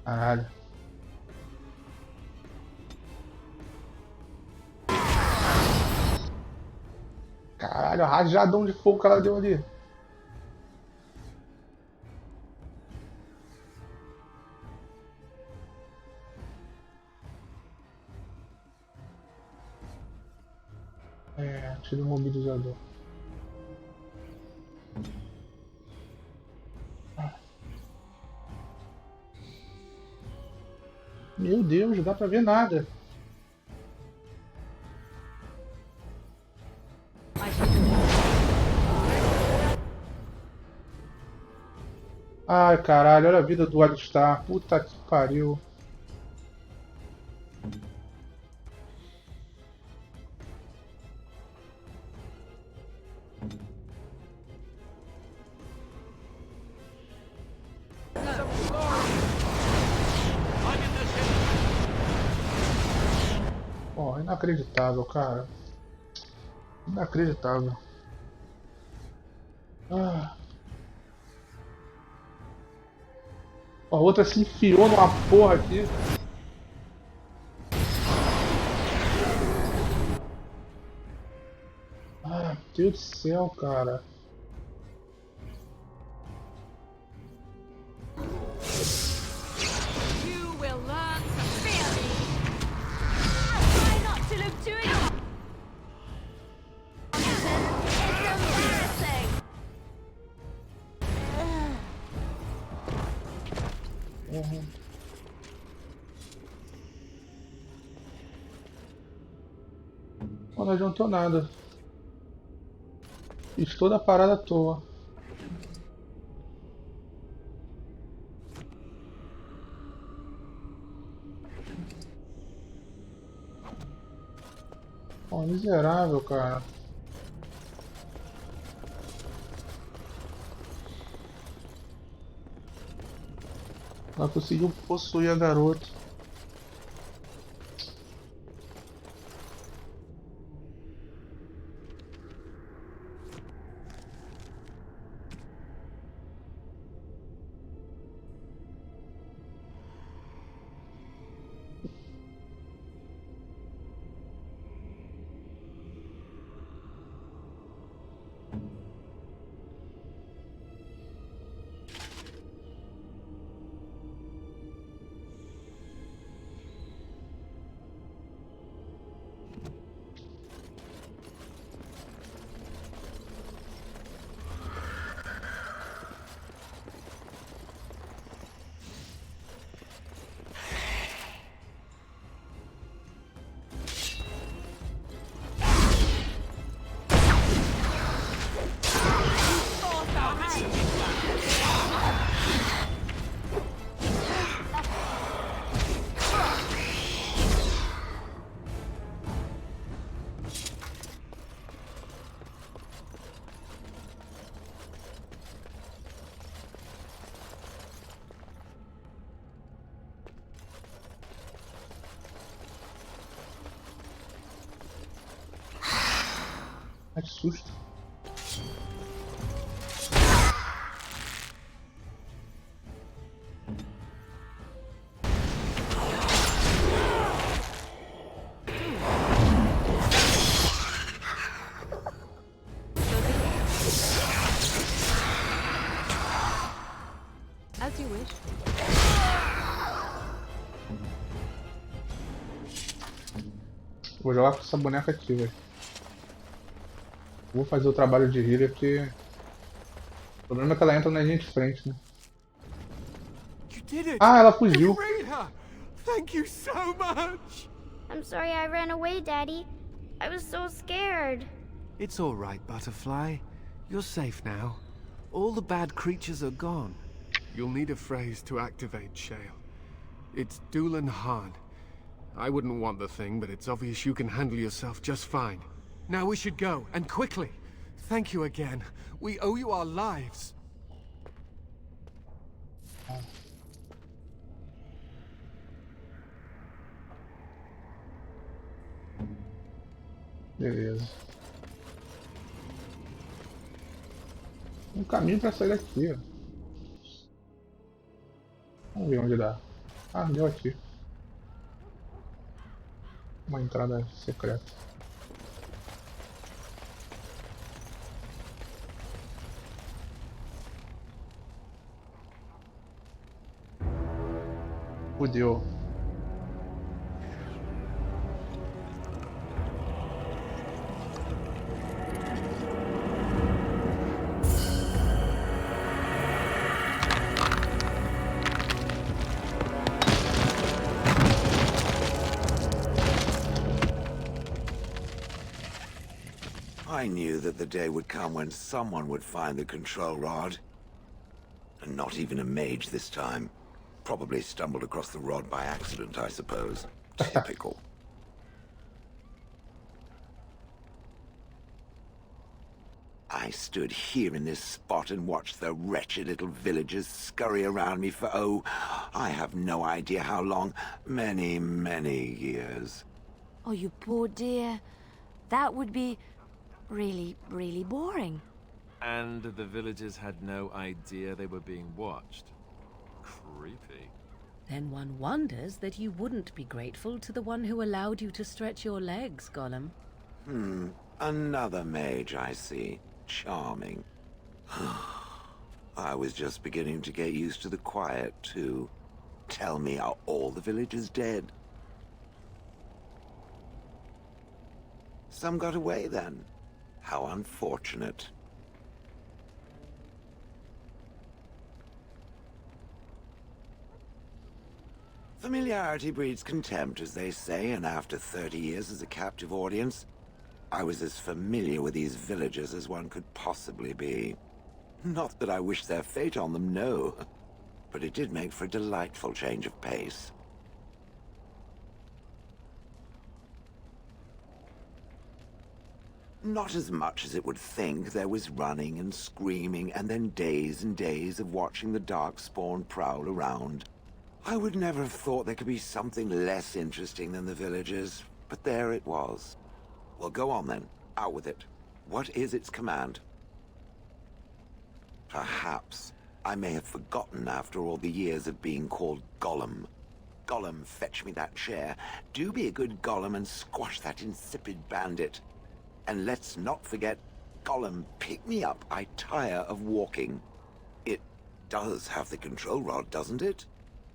Caralho. Caralho, rajadão de fogo que ela deu ali. É, tira o mobilizador. Meu Deus, não dá pra ver nada. Ai, caralho, olha a vida do Alistar. Puta que pariu. Ó, inacreditável, cara. Inacreditável. Ah. A outra se enfiou numa porra aqui. Ah, meu Deus do céu, cara. You will learn to fear me. Try not to look too It's embarrassing. Uhum. Não adiantou nada. Fiz toda a parada à toa. Pô, miserável, cara. Ela conseguiu possuir a garota. susto. As you wish. Vou jogar com essa boneca aqui, velho. Vou fazer o trabalho de healer porque... O problema é que ela entra na linha de frente, né? You did it! Ah, ela You fugiu. freed her! Thank you so much! I'm sorry I ran away, Daddy. I was so scared. It's all right, Butterfly. You're safe now. All the bad creatures are gone. You'll need a phrase to activate Shale. It's Doolan Han. I wouldn't want the thing, but it's obvious you can handle yourself just fine. Now we should go, and quickly. Thank you again. We owe you our lives. Beleza. Um caminho pra sair daqui, ó. Vamos ver onde dá. Ah, deu aqui. Uma entrada secreta. Fudeu. I knew that the day would come when someone would find the control rod. And not even a mage this time. Probably stumbled across the rod by accident, I suppose. Typical. I stood here in this spot and watched the wretched little villagers scurry around me for, oh, I have no idea how long. Many, many years. Oh, you poor dear. That would be really, really boring. And the villagers had no idea they were being watched. Creepy. Then one wonders that you wouldn't be grateful to the one who allowed you to stretch your legs, Gollum. Another mage, I see. Charming. I was just beginning to get used to the quiet, too. Tell me, are all the villagers dead? Some got away, then. How unfortunate. Familiarity breeds contempt, as they say, and after 30 years as a captive audience, I was as familiar with these villagers as one could possibly be. Not that I wish their fate on them, no. But it did make for a delightful change of pace. Not as much as it would think. There was running and screaming, and then days and days of watching the Darkspawn prowl around. I would never have thought there could be something less interesting than the villagers, but there it was. Well, go on then. Out with it. What is its command? Perhaps I may have forgotten after all the years of being called Gollum. Gollum, fetch me that chair. Do be a good Gollum and squash that insipid bandit. And let's not forget, Gollum, pick me up. I tire of walking. It does have the control rod, doesn't it?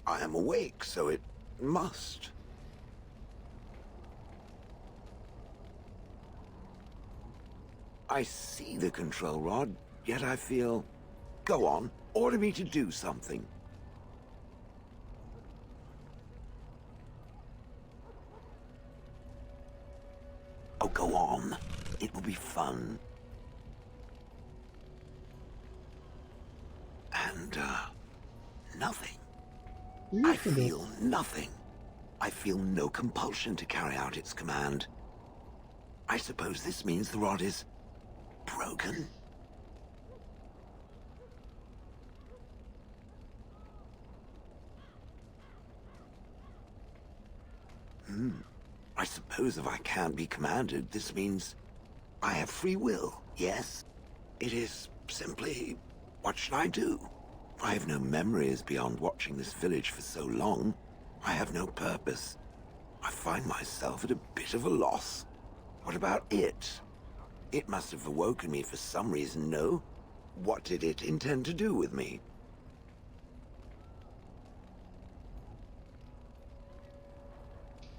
I am awake, so it must. I see the control rod, yet I feel... Go on, order me to do something. Oh, go on. It will be fun. And, nothing. I feel nothing. I feel no compulsion to carry out its command. I suppose this means the rod is broken. I suppose if I can't be commanded, this means I have free will, yes? It is simply, what should I do? I have no memories beyond watching this village for so long. I have no purpose. I find myself at a bit of a loss. What about it? It must have awoken me for some reason, no? What did it intend to do with me?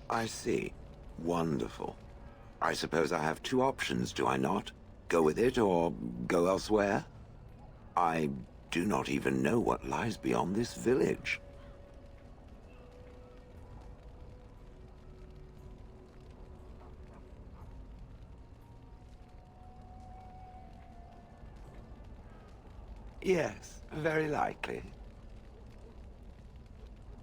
I see. Wonderful. I suppose I have two options, do I not? Go with it or go elsewhere? I do not even know what lies beyond this village. Yes, very likely.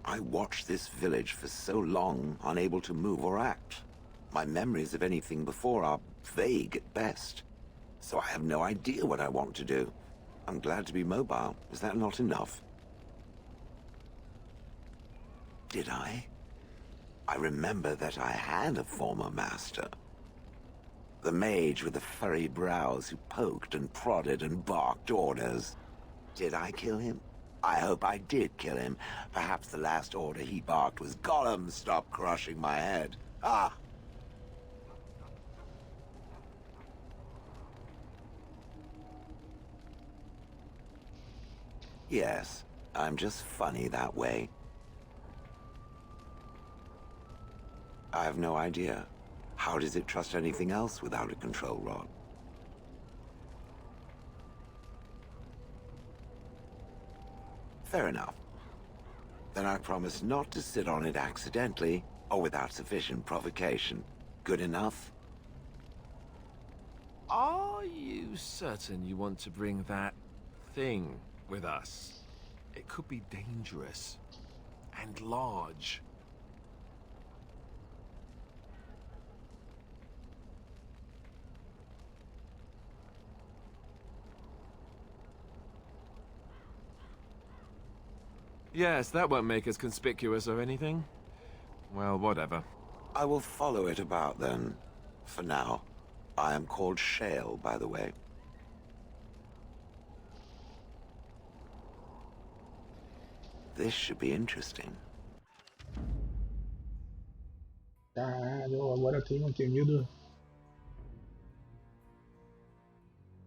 I watched this village for so long, unable to move or act. My memories of anything before are vague at best, so I have no idea what I want to do. I'm glad to be mobile. Is that not enough? Did I? I remember that I had a former master. The mage with the furry brows who poked and prodded and barked orders. Did I kill him? I hope I did kill him. Perhaps the last order he barked was, "Gollum, stop crushing my head." Ah! Yes, I'm just funny that way. I have no idea. How does it trust anything else without a control rod? Fair enough. Then I promise not to sit on it accidentally or without sufficient provocation. Good enough? Are you certain you want to bring that thing with us? It could be dangerous and large. Yes, that won't make us conspicuous or anything. Well, whatever. I will follow it about then. For now. I am called Shale, by the way. This should be interesting. Caralho, agora eu tenho um temido.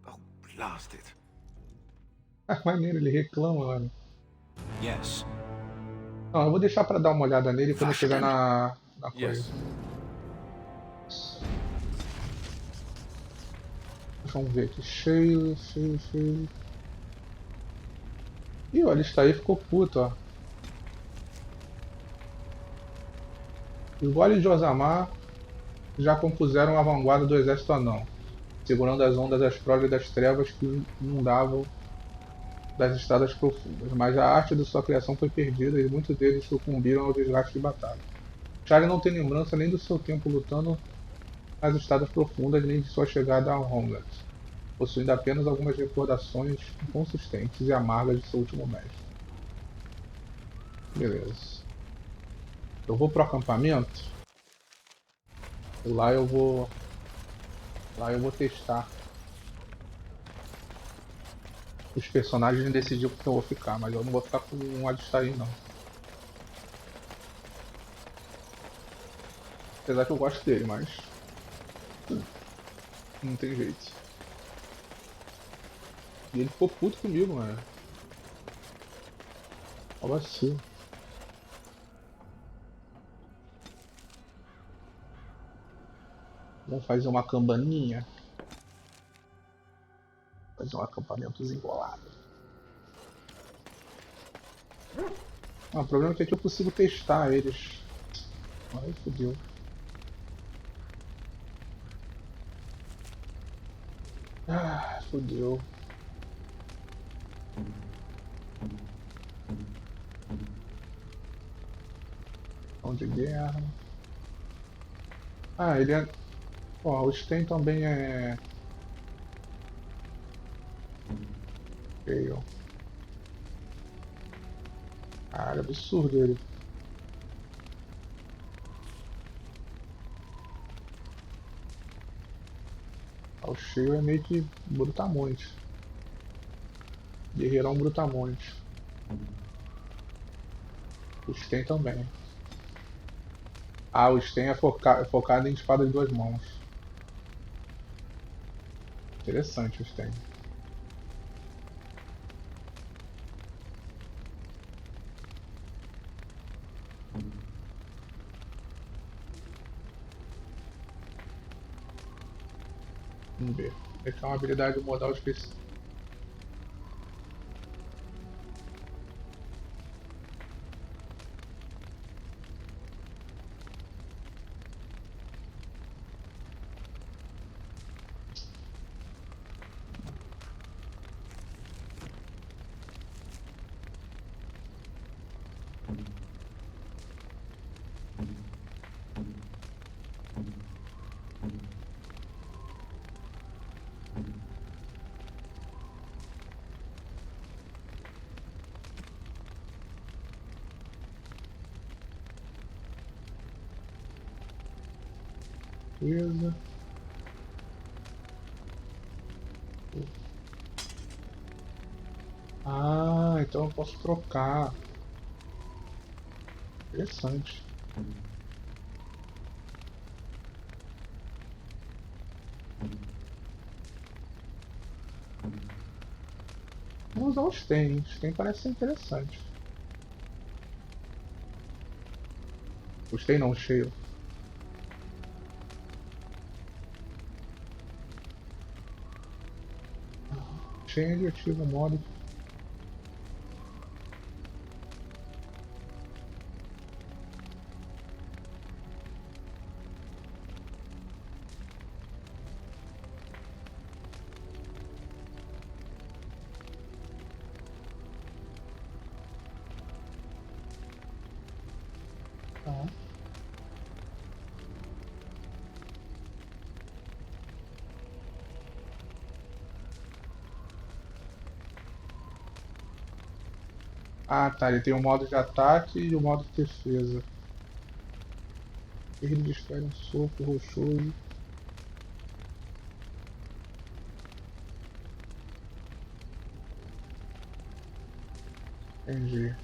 Oh, blast it. Ah, maneiro, ele reclama, mano. Yes. Não, eu vou deixar pra dar uma olhada nele quando eu chegar na coisa. Yes. Vamos ver aqui. Cheio. Ih, olha, está aí, ficou puto, ó. Os goles de Osamar já compuseram a vanguarda do exército anão, segurando as ondas asprós das trevas que inundavam das estradas profundas, mas a arte de sua criação foi perdida e muitos deles sucumbiram ao desgaste de batalha. Charlie não tem lembrança nem do seu tempo lutando nas estradas profundas, nem de sua chegada a Homeland, possuindo apenas algumas recordações inconsistentes e amargas de seu último mestre. Beleza. Eu vou pro acampamento. Lá eu vou testar os personagens e decidir com que eu vou ficar, mas eu não vou ficar com um Adstair não. Apesar que eu gosto dele, mas não tem jeito. E ele ficou puto comigo, mano. Ó, vacilo. Vamos fazer uma cabaninha. Fazer um acampamentozinho bolado. Ah, o problema é que eu consigo testar eles. Ai, fodeu. Ah, fodeu. Pão de guerra. Ah, ele é... Ó, o Sten também é... Feio. Cara, absurdo ele. O cheio é meio que brutamonte. Guerreirão brutamonte. O Sten também. Ah, o Sten é focado em espada de duas mãos. Interessante o Sten. Vamos ver. Essa é uma habilidade modal específica. Beleza. Ah, então eu posso trocar. Interessante. Vamos usar os Sten. Os Sten parece ser interessante. Os Sten não, cheio. Change, ativa o modo. Tá. Ah, tá. Ele tem o modo de ataque e o modo de defesa. Ele desfere um soco rochoso. Entendi.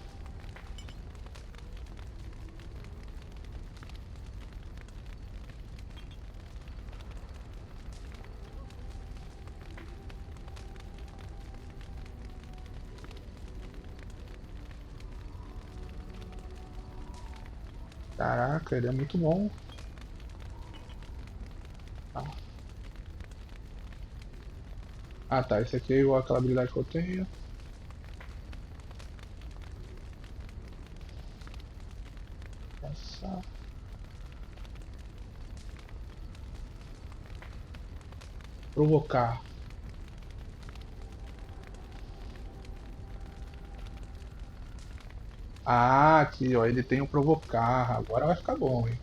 Caraca, ele é muito bom. Tá. Ah tá, esse aqui é igual àquela habilidade que eu tenho. Passar. Provocar. Ah, aqui ó, ele tem o provocar. Agora vai ficar bom, hein?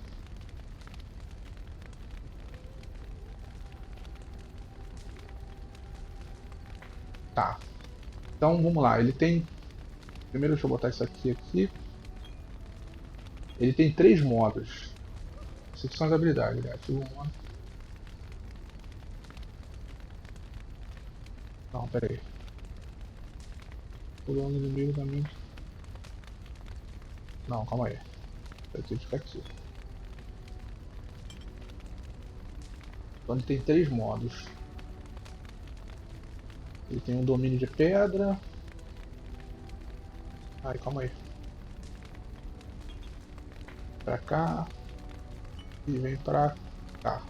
Tá. Então vamos lá, ele tem. Primeiro deixa eu botar isso aqui. Ele tem 3 modos. Essas aqui são as habilidades, né? Ativa o modo. Não, pera aí. Pulando inimigo da mente. Não, calma aí. Eu tenho que ficar aqui. Então ele tem 3 modos. Ele tem um domínio de pedra. Ai, calma aí. Pra cá. E vem pra cá.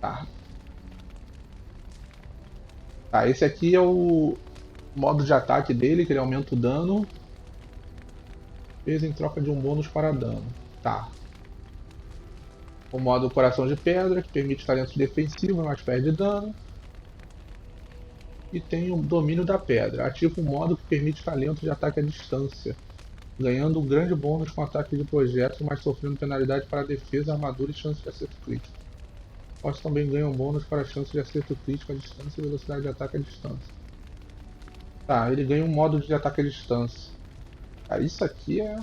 Tá. Tá, esse aqui é o modo de ataque dele, que ele aumenta o dano. Fez em troca de um bônus para dano. Tá. O modo coração de pedra, que permite talento defensivo, mas perde dano. E tem o domínio da pedra. Ativa o modo que permite talento de ataque à distância, ganhando um grande bônus com ataque de projéteis, mas sofrendo penalidade para defesa, armadura e chance de acerto crítico. Nós também ganham um bônus para chance de acerto crítico à distância e velocidade de ataque à distância. Tá, ele ganha um modo de ataque à distância. Cara, isso aqui é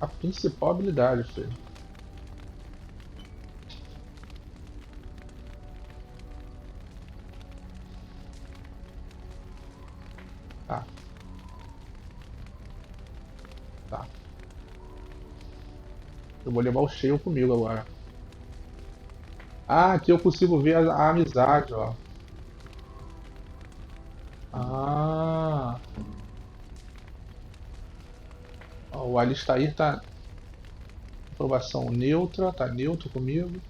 a principal habilidade, filho. Tá. Tá. Eu vou levar o cheio comigo agora. Ah, aqui eu consigo ver a amizade, ó. Ah. Ó, o Alistair tá... Aprovação neutra, tá neutro comigo.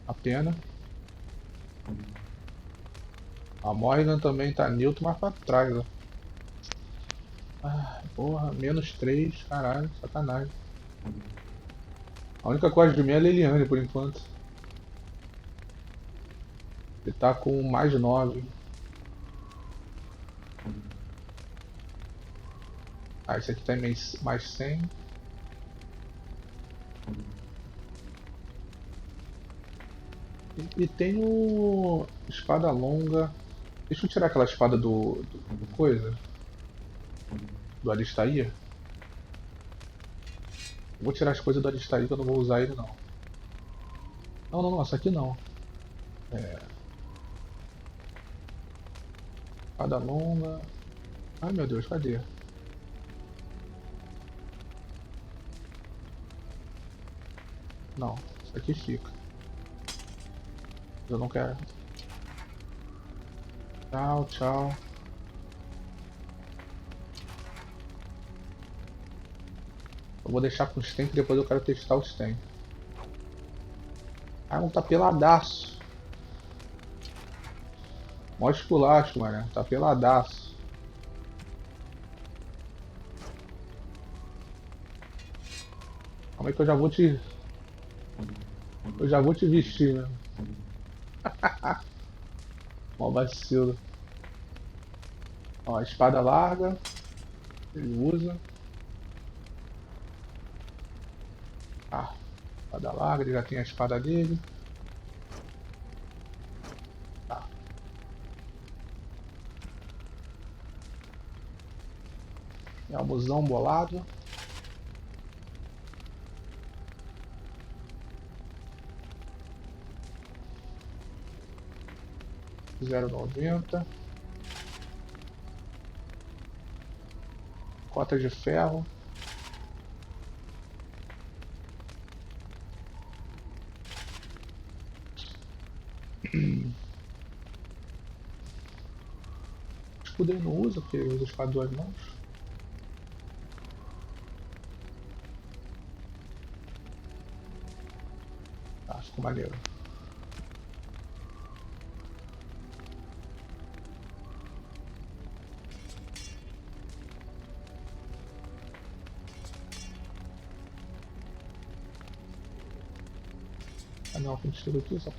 A pena. A Morrigan também tá neutro, mas pra trás, ó. Ah, porra, -3, caralho, sacanagem. A única coisa de mim é a Leliane por enquanto. Ele tá com +9. Ah, esse aqui tá em +100. E tem o... espada longa. Deixa eu tirar aquela espada do coisa. Do Alistair. Vou tirar as coisas do Alistair que eu não vou usar ele não. Não, essa aqui não. Espada longa. Ai meu Deus, cadê? Não, isso aqui fica. Eu não quero. Tchau, tchau. Eu vou deixar com os tanks, depois eu quero testar os tanks. Ah, não tá peladaço. Mó esculacho, mano. Tá peladaço. Calma aí que eu já vou te... Eu já vou te vestir, né? Mó vacilo. Ó, a espada larga. Ele usa. Ah, espada larga, ele já tem a espada dele. Tá. Elmozão bolado. (0,90). Cota de ferro. Escudo ele não usa, porque ele usa espada de 2 mãos. Tá, ficou maneiro. Ah não, tem estilo aqui só.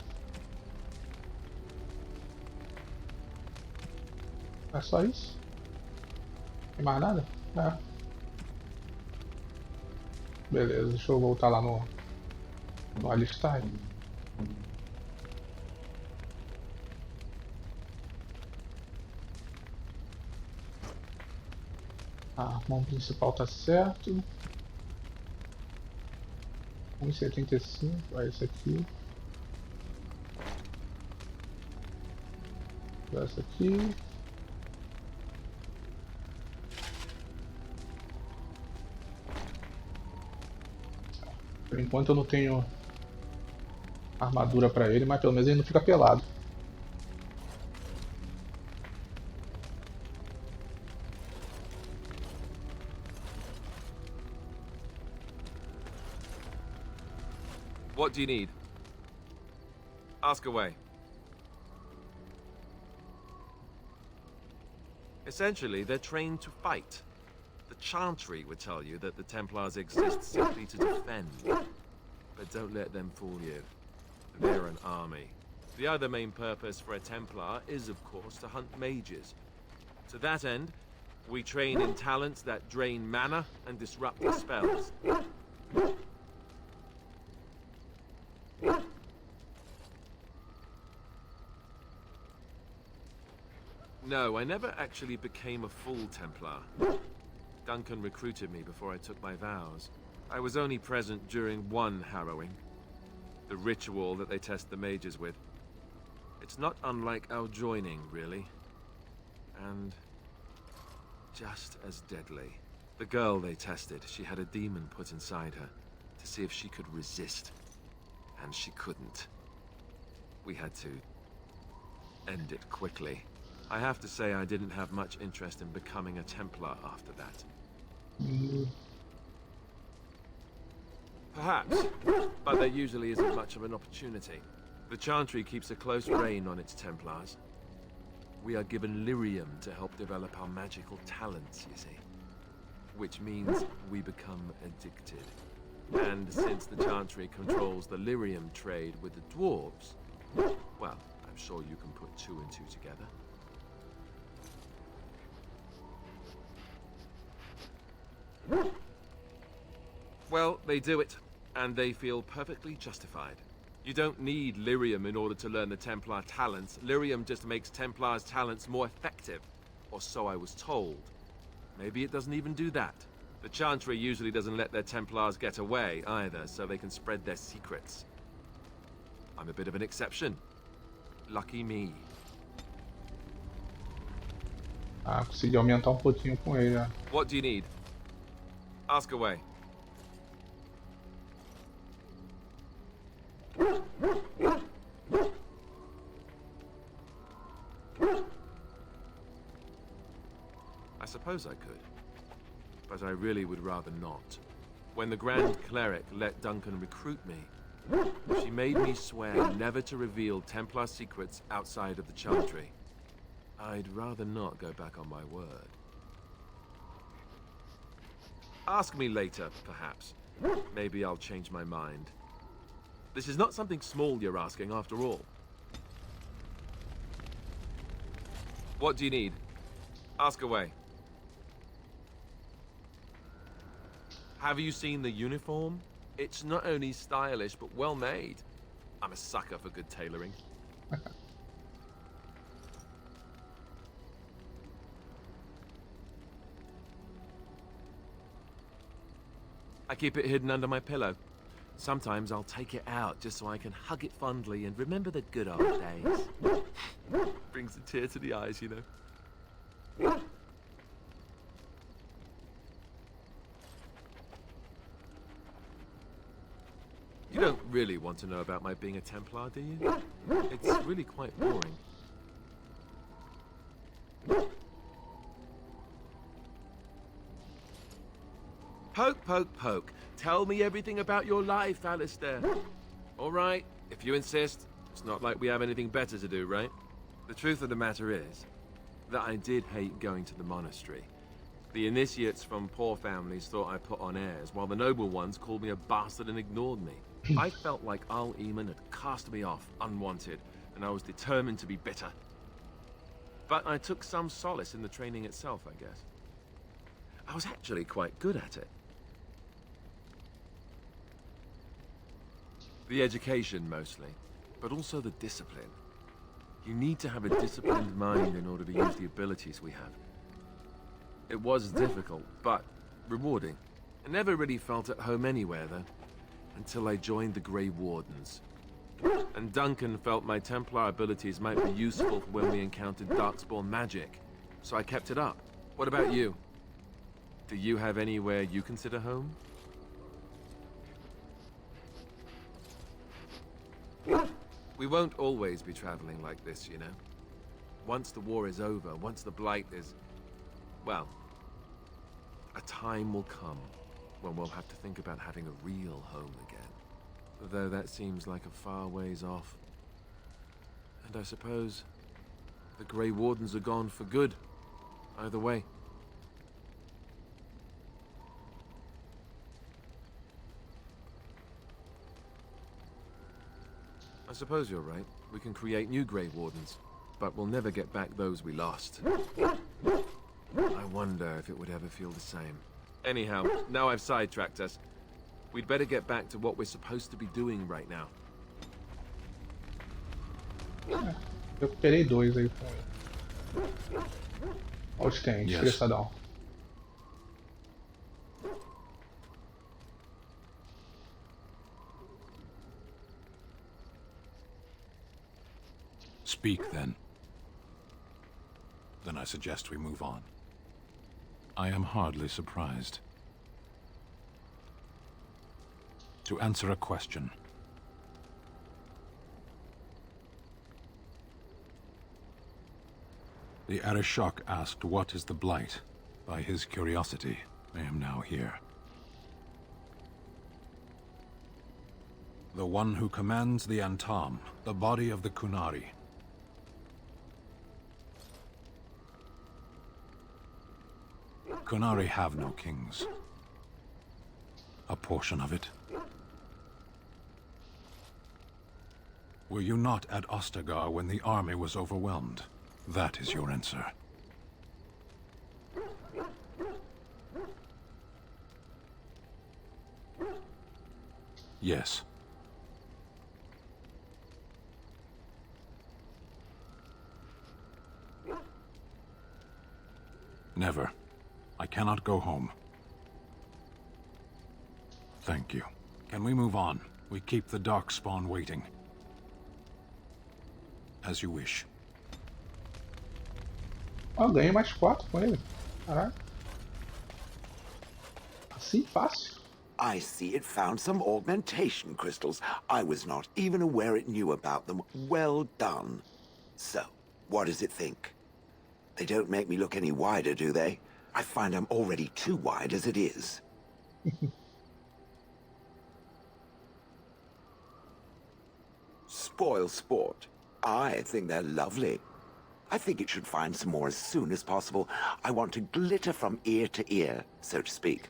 É só isso? Tem mais nada? É. Beleza, deixa eu voltar lá no Alistair. A mão principal tá certo. 1,75, vai esse aqui. Essa aqui. Por enquanto eu não tenho armadura pra ele, mas pelo menos ele não fica pelado. What do you need? Ask away. Essentially, they're trained to fight. The Chantry would tell you that the Templars exist simply to defend. But don't let them fool you. They're an army. The other main purpose for a Templar is, of course, to hunt mages. To that end, we train in talents that drain mana and disrupt the spells. No, I never actually became a full Templar. Duncan recruited me before I took my vows. I was only present during one harrowing. The ritual that they test the mages with. It's not unlike our joining, really. and just as deadly. The girl they tested, she had a demon put inside her to see if she could resist, and she couldn't. We had to end it quickly. I have to say I didn't have much interest in becoming a Templar after that. Perhaps, but there usually isn't much of an opportunity. The Chantry keeps a close rein on its Templars. We are given lyrium to help develop our magical talents, you see. Which means we become addicted. And since the Chantry controls the lyrium trade with the dwarves, well, I'm sure you can put 2 and 2 together. Well, they do it, and they feel perfectly justified. You don't need lyrium in order to learn the Templar talents. Lyrium just makes Templars' talents more effective, or so I was told. Maybe it doesn't even do that. The Chantry usually doesn't let their Templars get away either, so they can spread their secrets. I'm a bit of an exception. Lucky me. Ah, consegui aumentar pouquinho com ele, né? What do you need? Ask away. I suppose I could, but I really would rather not. When the Grand Cleric let Duncan recruit me, she made me swear never to reveal Templar secrets outside of the Chantry. I'd rather not go back on my word. Ask me later, perhaps. Maybe I'll change my mind. This is not something small you're asking, after all. What do you need? Ask away. Have you seen the uniform? It's not only stylish, but well made. I'm a sucker for good tailoring. I keep it hidden under my pillow. Sometimes I'll take it out just so I can hug it fondly and remember the good old days. Brings a tear to the eyes, you know. You don't really want to know about my being a Templar, do you? It's really quite boring. Poke, poke, poke. Tell me everything about your life, Alistair. All right, if you insist. It's not like we have anything better to do, right? The truth of the matter is that I did hate going to the monastery. The initiates from poor families thought I put on airs, while the noble ones called me a bastard and ignored me. I felt like Al Eamon had cast me off, unwanted, and I was determined to be bitter. But I took some solace in the training itself, I guess. I was actually quite good at it. The education, mostly, but also the discipline. You need to have a disciplined mind in order to use the abilities we have. It was difficult, but rewarding. I never really felt at home anywhere, though, until I joined the Grey Wardens. And Duncan felt my Templar abilities might be useful when we encountered Darkspawn magic, so I kept it up. What about you? Do you have anywhere you consider home? We won't always be traveling like this, you know. Once the war is over, once the Blight is... well, a time will come when we'll have to think about having a real home again. Though that seems like a far ways off. And I suppose the Grey Wardens are gone for good, either way. I suppose you're right. We can create new Grey Wardens, but we'll never get back those we lost. I wonder if it would ever feel the same. Anyhow, now I've sidetracked us. We'd better get back to what we're supposed to be doing right now. Eu recuperei 2 aí com ele. Olha os quentes, estressadão. Speak, then. Then I suggest we move on. I am hardly surprised. To answer a question. The Arishok asked what is the Blight. By his curiosity, I am now here. The one who commands the Antam, the body of the Kunari. Kunari have no kings. A portion of it. Were you not at Ostagar when the army was overwhelmed? That is your answer. Yes. Never. I cannot go home. Thank you. Can we move on? We keep the Darkspawn waiting. As you wish. Ó, ganhei mais 4 com ele. Caraca. Assim, fácil. I see it found some augmentation crystals. I was not even aware it knew about them. Well done. So, what does it think? They don't make me look any wider, do they? I find I'm already too wide as it is. Spoil sport. I think they're lovely. I think it should find some more as soon as possible. I want to glitter from ear to ear, so to speak.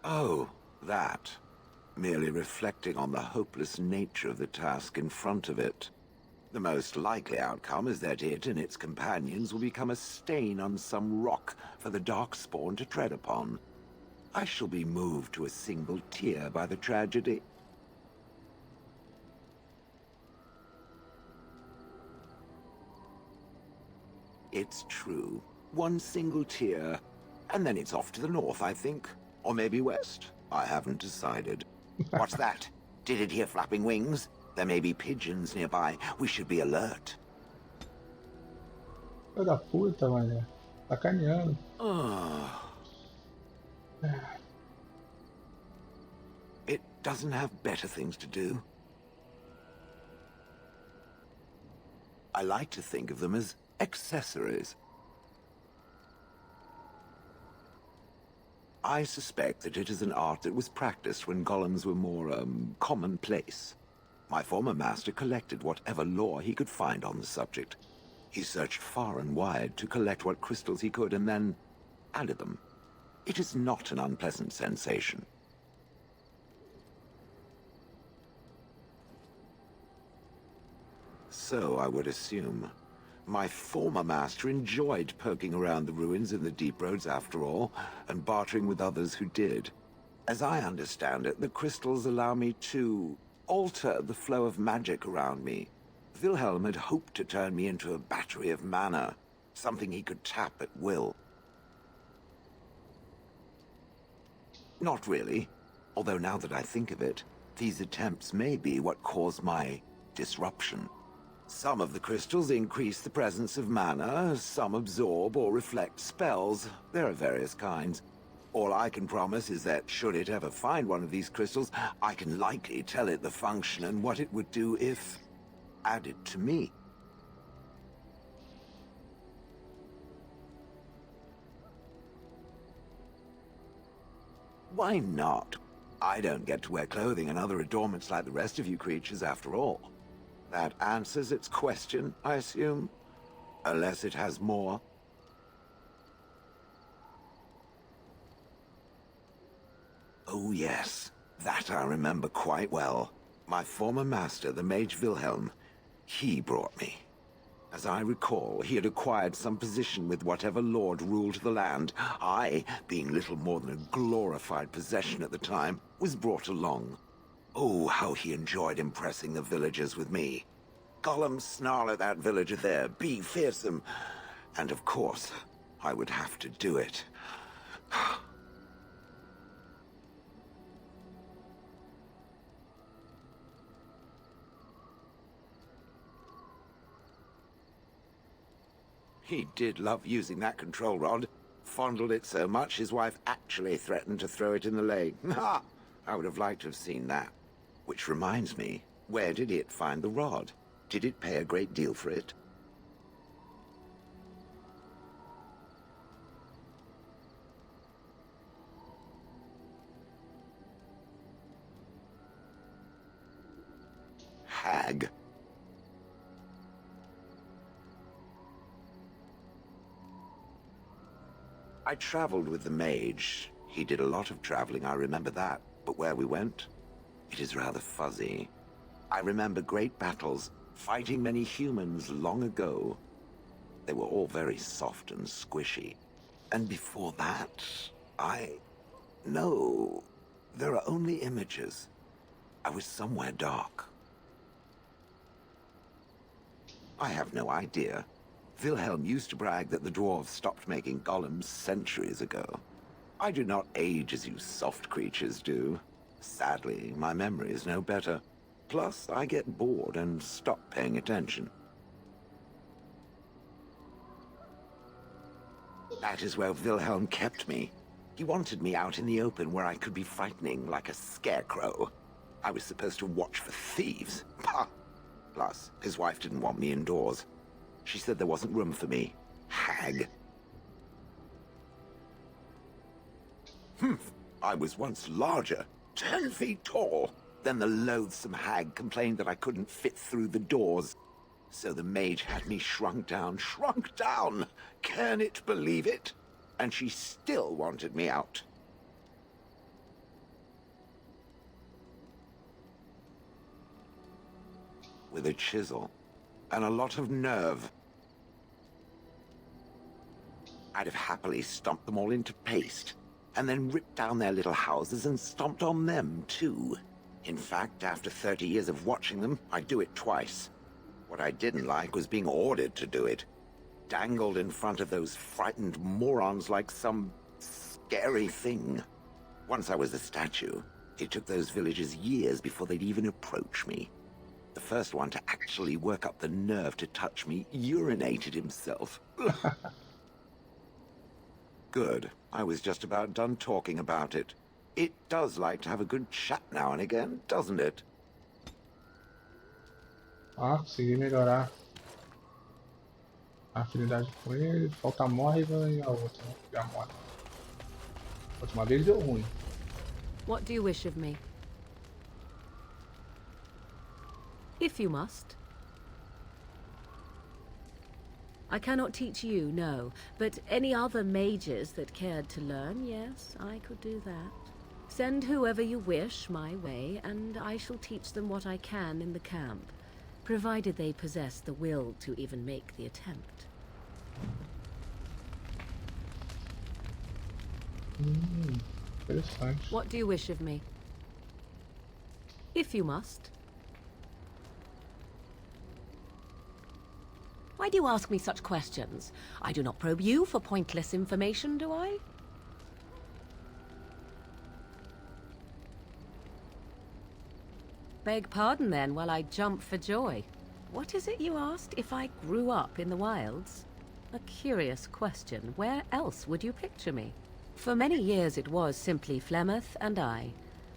Oh, that. Merely reflecting on the hopeless nature of the task in front of it. The most likely outcome is that it and its companions will become a stain on some rock for the Darkspawn to tread upon. I shall be moved to a single tear by the tragedy. It's true. One single tear, and then it's off to the north, I think. Or maybe west. I haven't decided. What's that? Did it hear flapping wings? There may be pigeons nearby. We should be alert. Filho da puta, mané. Sacaneando. It doesn't have better things to do. I like to think of them as accessories. I suspect that it is an art that was practiced when golems were more, commonplace. My former master collected whatever lore he could find on the subject. He searched far and wide to collect what crystals he could and then added them. It is not an unpleasant sensation. So I would assume. My former master enjoyed poking around the ruins in the deep roads after all, and bartering with others who did. As I understand it, the crystals allow me to alter the flow of magic around me. Wilhelm had hoped to turn me into a battery of mana, something he could tap at will. Not really, although now that I think of it, these attempts may be what caused my disruption. Some of the crystals increase the presence of mana, some absorb or reflect spells. There are various kinds. All I can promise is that should it ever find one of these crystals, I can likely tell it the function and what it would do if added to me. Why not? I don't get to wear clothing and other adornments like the rest of you creatures after all. That answers its question, I assume? Unless it has more. Oh yes, that I remember quite well. My former master, the Mage Wilhelm, he brought me. As I recall, he had acquired some position with whatever lord ruled the land. I, being little more than a glorified possession at the time, was brought along. Oh, how he enjoyed impressing the villagers with me. Gollum snarl at that villager there, be fearsome. And of course, I would have to do it. He did love using that control rod. Fondled it so much his wife actually threatened to throw it in the lake. Ha! I would have liked to have seen that. Which reminds me, where did it find the rod? Did it pay a great deal for it? Hag. I traveled with the mage. He did a lot of traveling, I remember that. But where we went, it is rather fuzzy. I remember great battles, fighting many humans long ago. They were all very soft and squishy. And before that, No, there are only images. I was somewhere dark. I have no idea. Wilhelm used to brag that the dwarves stopped making golems centuries ago. I do not age as you soft creatures do. Sadly, my memory is no better. Plus, I get bored and stop paying attention. That is where Wilhelm kept me. He wanted me out in the open where I could be frightening like a scarecrow. I was supposed to watch for thieves. Pah! Plus, his wife didn't want me indoors. She said there wasn't room for me. Hag. I was once larger, 10 feet tall. Then the loathsome hag complained that I couldn't fit through the doors. So the mage had me shrunk down. Can it believe it? And she still wanted me out. With a chisel and a lot of nerve. I'd have happily stomped them all into paste, and then ripped down their little houses and stomped on them, too. In fact, after 30 years of watching them, I'd do it twice. What I didn't like was being ordered to do it. Dangled in front of those frightened morons like some scary thing. Once I was a statue, it took those villagers years before they'd even approach me. The first one to actually work up the nerve to touch me urinated himself. Good. I was just about done talking about it. It does like to have a good chat now and again, doesn't it? Ah, consegui melhorar a afinidade com ele. Falta a Morrigan e a outra, né? E a Morrigan. A última vez deu ruim. What do you wish of me? If you must. I cannot teach you, no, but any other mages that cared to learn, yes, I could do that. Send whoever you wish my way, and I shall teach them what I can in the camp, provided they possess the will to even make the attempt. Interessante. What do you wish of me? If you must. Why do you ask me such questions? I do not probe you for pointless information, do I? Beg pardon then while I jump for joy. What is it you asked? If I grew up in the wilds? A curious question. Where else would you picture me? For many years it was simply Flemeth and I.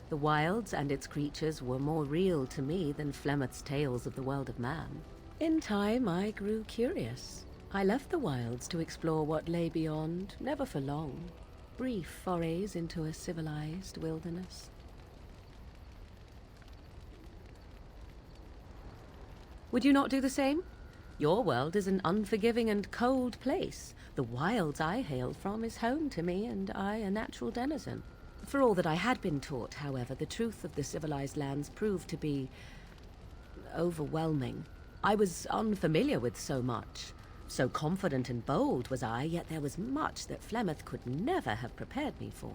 The wilds and its creatures were more real to me than Flemeth's tales of the world of man. In time, I grew curious. I left the wilds to explore what lay beyond, never for long. Brief forays into a civilized wilderness. Would you not do the same? Your world is an unforgiving and cold place. The wilds I hail from is home to me, and I a natural denizen. For all that I had been taught, however, the truth of the civilized lands proved to be overwhelming. I was unfamiliar with so much. So confident and bold was I, yet there was much that Flemeth could never have prepared me for.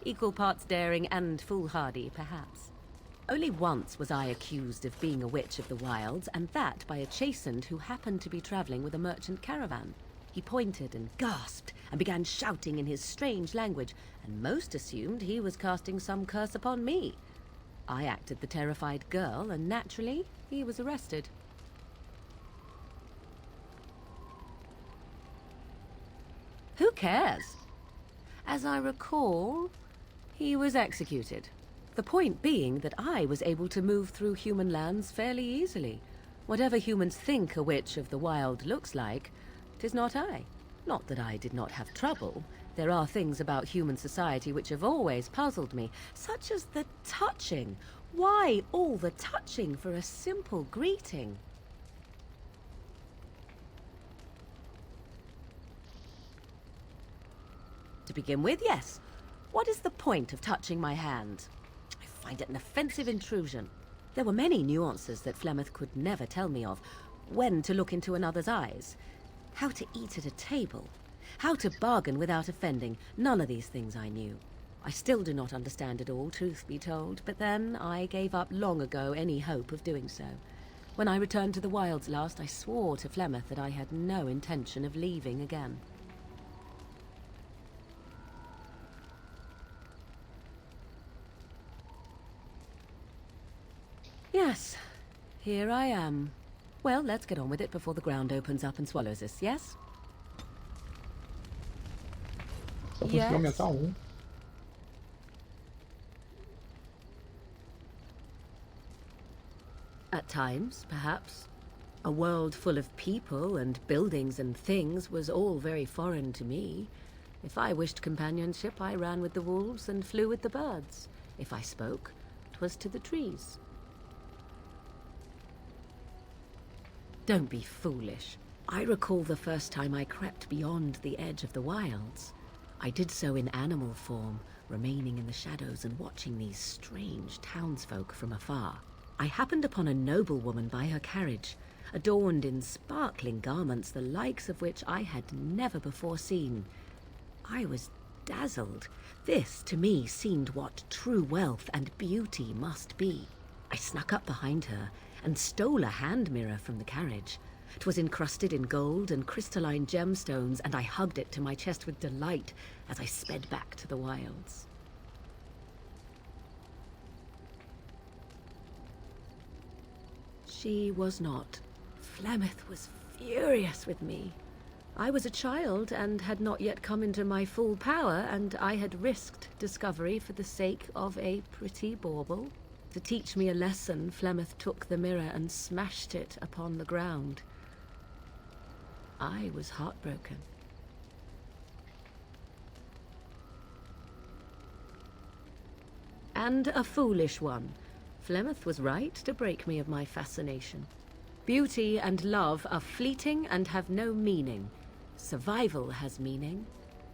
Equal parts daring and foolhardy, perhaps. Only once was I accused of being a witch of the wilds, and that by a chastened who happened to be traveling with a merchant caravan. He pointed and gasped and began shouting in his strange language, and most assumed he was casting some curse upon me. I acted the terrified girl, and naturally, he was arrested. Who cares? As I recall, he was executed. The point being that I was able to move through human lands fairly easily. Whatever humans think a witch of the wild looks like, 'tis not I. Not that I did not have trouble. There are things about human society which have always puzzled me, such as the touching. Why all the touching for a simple greeting? To begin with, yes. What is the point of touching my hand? I find it an offensive intrusion. There were many nuances that Flemeth could never tell me of. When to look into another's eyes. How to eat at a table. How to bargain without offending. None of these things I knew. I still do not understand it all, truth be told, but then I gave up long ago any hope of doing so. When I returned to the wilds last, I swore to Flemeth that I had no intention of leaving again. Yes, here I am. Well, let's get on with it before the ground opens up and swallows us, yes? Só consegui aumentar um. At times, perhaps. A world full of people and buildings and things was all very foreign to me. If I wished companionship, I ran with the wolves and flew with the birds. If I spoke, 'twas to the trees. Don't be foolish. I recall the first time I crept beyond the edge of the wilds. I did so in animal form, remaining in the shadows and watching these strange townsfolk from afar. I happened upon a noblewoman by her carriage, adorned in sparkling garments the likes of which I had never before seen. I was dazzled. This, to me, seemed what true wealth and beauty must be. I snuck up behind her and stole a hand mirror from the carriage. 'Twas encrusted in gold and crystalline gemstones, and I hugged it to my chest with delight as I sped back to the wilds. She was not. Flemeth was furious with me. I was a child and had not yet come into my full power, and I had risked discovery for the sake of a pretty bauble. To teach me a lesson, Flemeth took the mirror and smashed it upon the ground. I was heartbroken. And a foolish one. Flemeth was right to break me of my fascination. Beauty and love are fleeting and have no meaning. Survival has meaning.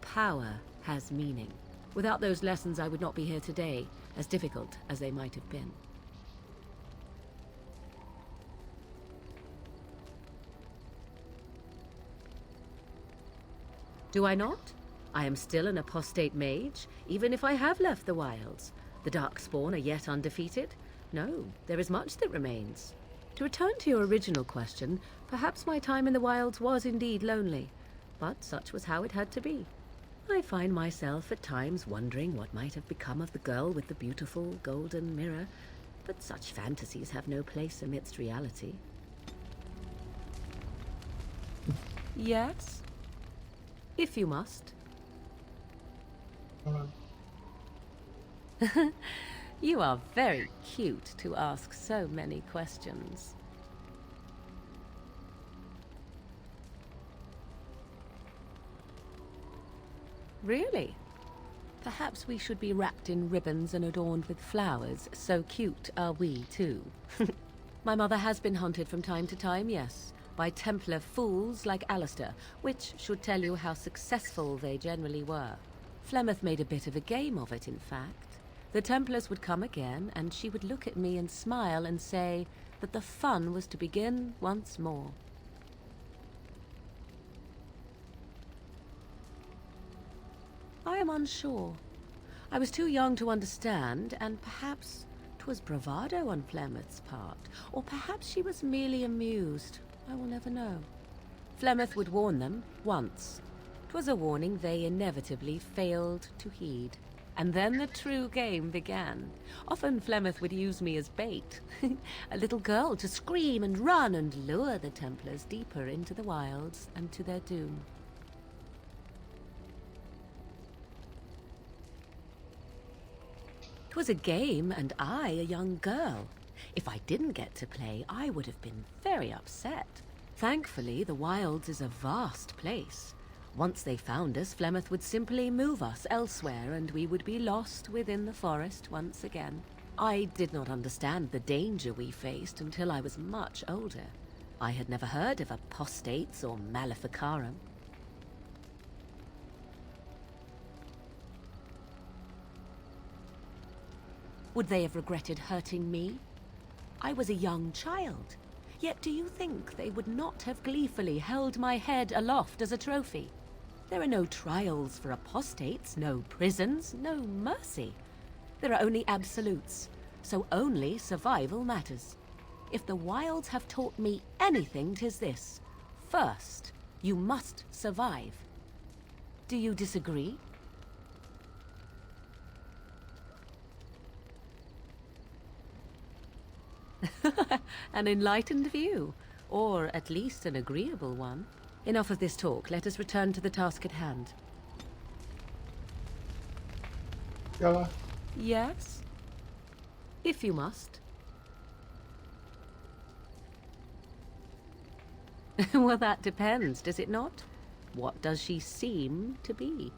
Power has meaning. Without those lessons, I would not be here today, as difficult as they might have been. Do I not? I am still an apostate mage, even if I have left the wilds. The Darkspawn are yet undefeated. No, there is much that remains. To return to your original question, perhaps my time in the wilds was indeed lonely, but such was how it had to be. I find myself at times wondering what might have become of the girl with the beautiful golden mirror, but such fantasies have no place amidst reality. Yes? If you must. You are very cute to ask so many questions. Really? Perhaps we should be wrapped in ribbons and adorned with flowers. So cute are we, too. My mother has been hunted from time to time, yes, by Templar fools like Alistair, which should tell you how successful they generally were. Flemeth made a bit of a game of it, in fact. The Templars would come again, and she would look at me and smile and say that the fun was to begin once more. I am unsure. I was too young to understand, and perhaps 'twas bravado on Flemeth's part, or perhaps she was merely amused. I will never know. Flemeth would warn them once. 'Twas a warning they inevitably failed to heed. And then the true game began. Often Flemeth would use me as bait. A little girl to scream and run and lure the Templars deeper into the wilds and to their doom. It was a game, and I a young girl. If I didn't get to play, I would have been very upset. Thankfully, the wilds is a vast place. Once they found us, Flemeth would simply move us elsewhere, and we would be lost within the forest once again. I did not understand the danger we faced until I was much older. I had never heard of apostates or maleficarum. Would they have regretted hurting me? I was a young child. Yet do you think they would not have gleefully held my head aloft as a trophy? There are no trials for apostates, no prisons, no mercy. There are only absolutes, so only survival matters. If the wilds have taught me anything, 'tis this. First, you must survive. Do you disagree? An enlightened view, or at least an agreeable one. Enough of this talk. Let us return to the task at hand. Ela, Yes? If you must. Well, that depends, does it not? What does she seem to be?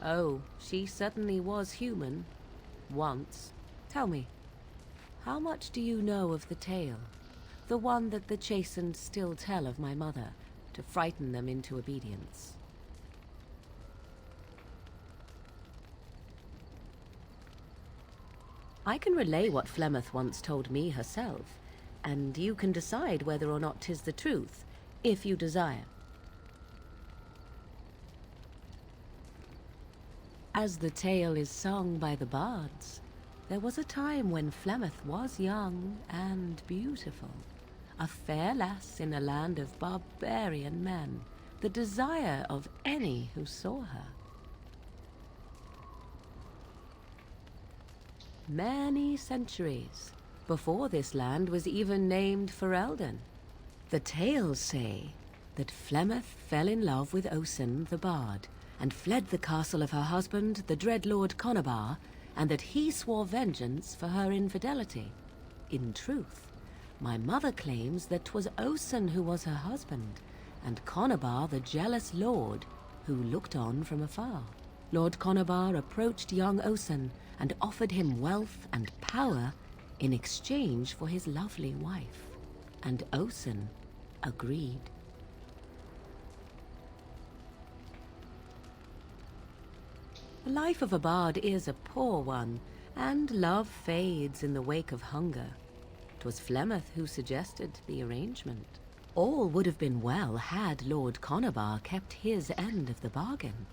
Oh, she certainly was human. Once. Tell me, how much do you know of the tale? The one that the chastened still tell of my mother, to frighten them into obedience. I can relay what Flemeth once told me herself, and you can decide whether or not 'tis the truth, if you desire. As the tale is sung by the bards, there was a time when Flemeth was young and beautiful, a fair lass in a land of barbarian men, the desire of any who saw her. Many centuries before this land was even named Ferelden. The tales say that Flemeth fell in love with Osen the bard, and fled the castle of her husband, the dread Lord Conabar, and that he swore vengeance for her infidelity. In truth, my mother claims that 'twas Osen who was her husband, and Conabar the jealous lord who looked on from afar. Lord Conabar approached young Osen and offered him wealth and power in exchange for his lovely wife, and Osen agreed. The life of a bard is a poor one, and love fades in the wake of hunger. 'Twas Flemeth who suggested the arrangement. All would have been well had Lord Conabar kept his end of the bargain.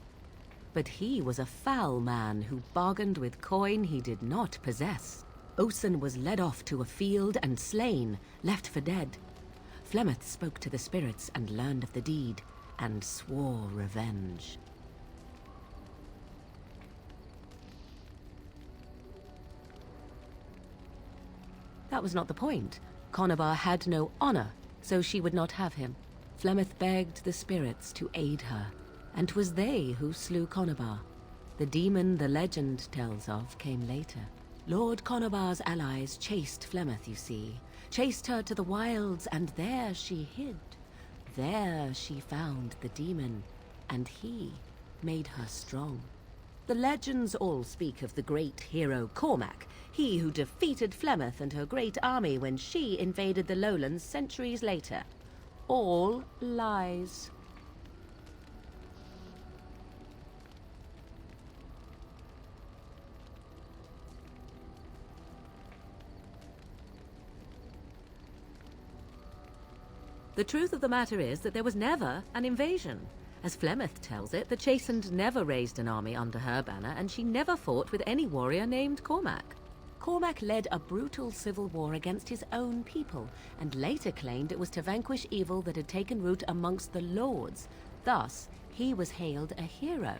But he was a foul man who bargained with coin he did not possess. Osen was led off to a field and slain, left for dead. Flemeth spoke to the spirits and learned of the deed, and swore revenge. That was not the point. Conabar had no honor, so she would not have him. Flemeth begged the spirits to aid her, and 'twas they who slew Conabar. The demon the legend tells of came later. Lord Conabar's allies chased Flemeth, you see, chased her to the wilds, and there she hid. There she found the demon, and he made her strong. The legends all speak of the great hero Cormac, he who defeated Flemeth and her great army when she invaded the lowlands centuries later. All lies. The truth of the matter is that there was never an invasion. As Flemeth tells it, the Chastened never raised an army under her banner, and she never fought with any warrior named Cormac. Cormac led a brutal civil war against his own people, and later claimed it was to vanquish evil that had taken root amongst the lords. Thus, he was hailed a hero.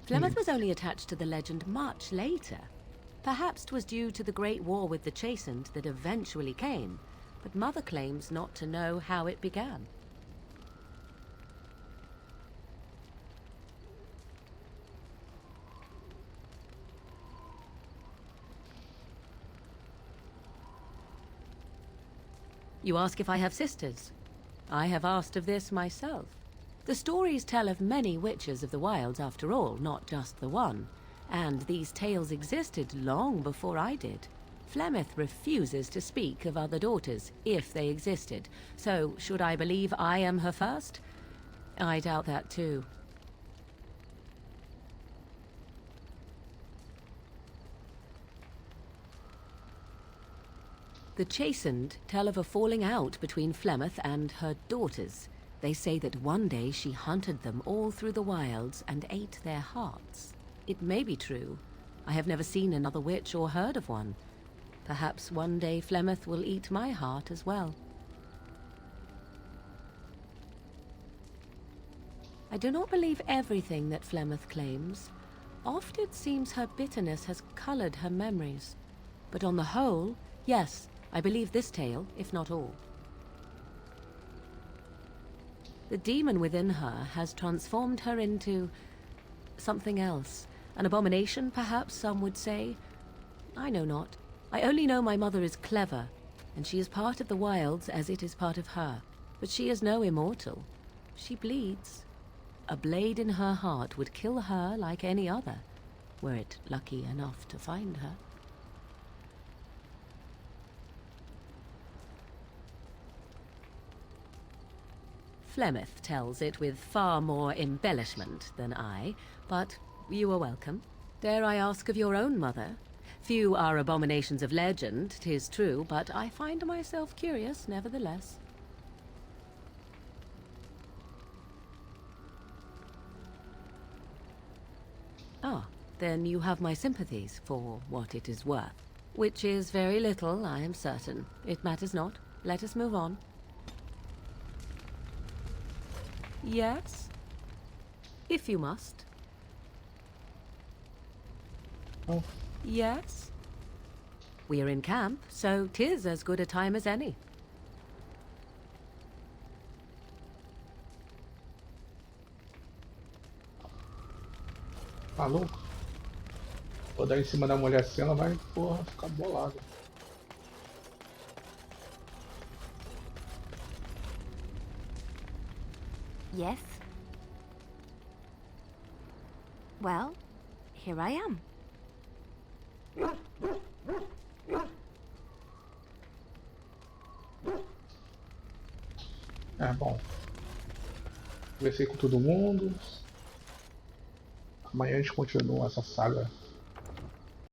Flemeth was only attached to the legend much later. Perhaps 'twas due to the Great War with the Chastened that eventually came, but Mother claims not to know how it began. You ask if I have sisters. I have asked of this myself. The stories tell of many witches of the wilds after all, not just the one. And these tales existed long before I did. Flemeth refuses to speak of other daughters, if they existed. So, should I believe I am her first? I doubt that too. The Chastened tell of a falling out between Flemeth and her daughters. They say that one day she hunted them all through the wilds and ate their hearts. It may be true. I have never seen another witch or heard of one. Perhaps one day Flemeth will eat my heart as well. I do not believe everything that Flemeth claims. Oft it seems her bitterness has colored her memories. But on the whole, yes, I believe this tale, if not all. The demon within her has transformed her into something else. An abomination, perhaps some would say. I know not. I only know my mother is clever, and she is part of the wilds as it is part of her. But she is no immortal. She bleeds. A blade in her heart would kill her like any other, were it lucky enough to find her. Flemeth tells it with far more embellishment than I, but you are welcome. Dare I ask of your own mother? Few are abominations of legend, 'tis true, but I find myself curious nevertheless. Ah, then you have my sympathies for what it is worth. Which is very little, I am certain. It matters not. Let us move on. Yes? If you must. Oh. Yes? We are in camp, so 'tis as good a time as any. Maluco? Vou dar em cima da mulher assim, ela vai, porra, ficar bolada. Yes? Well, here I am. Bom. Conversei com todo mundo. Amanhã a gente continua essa saga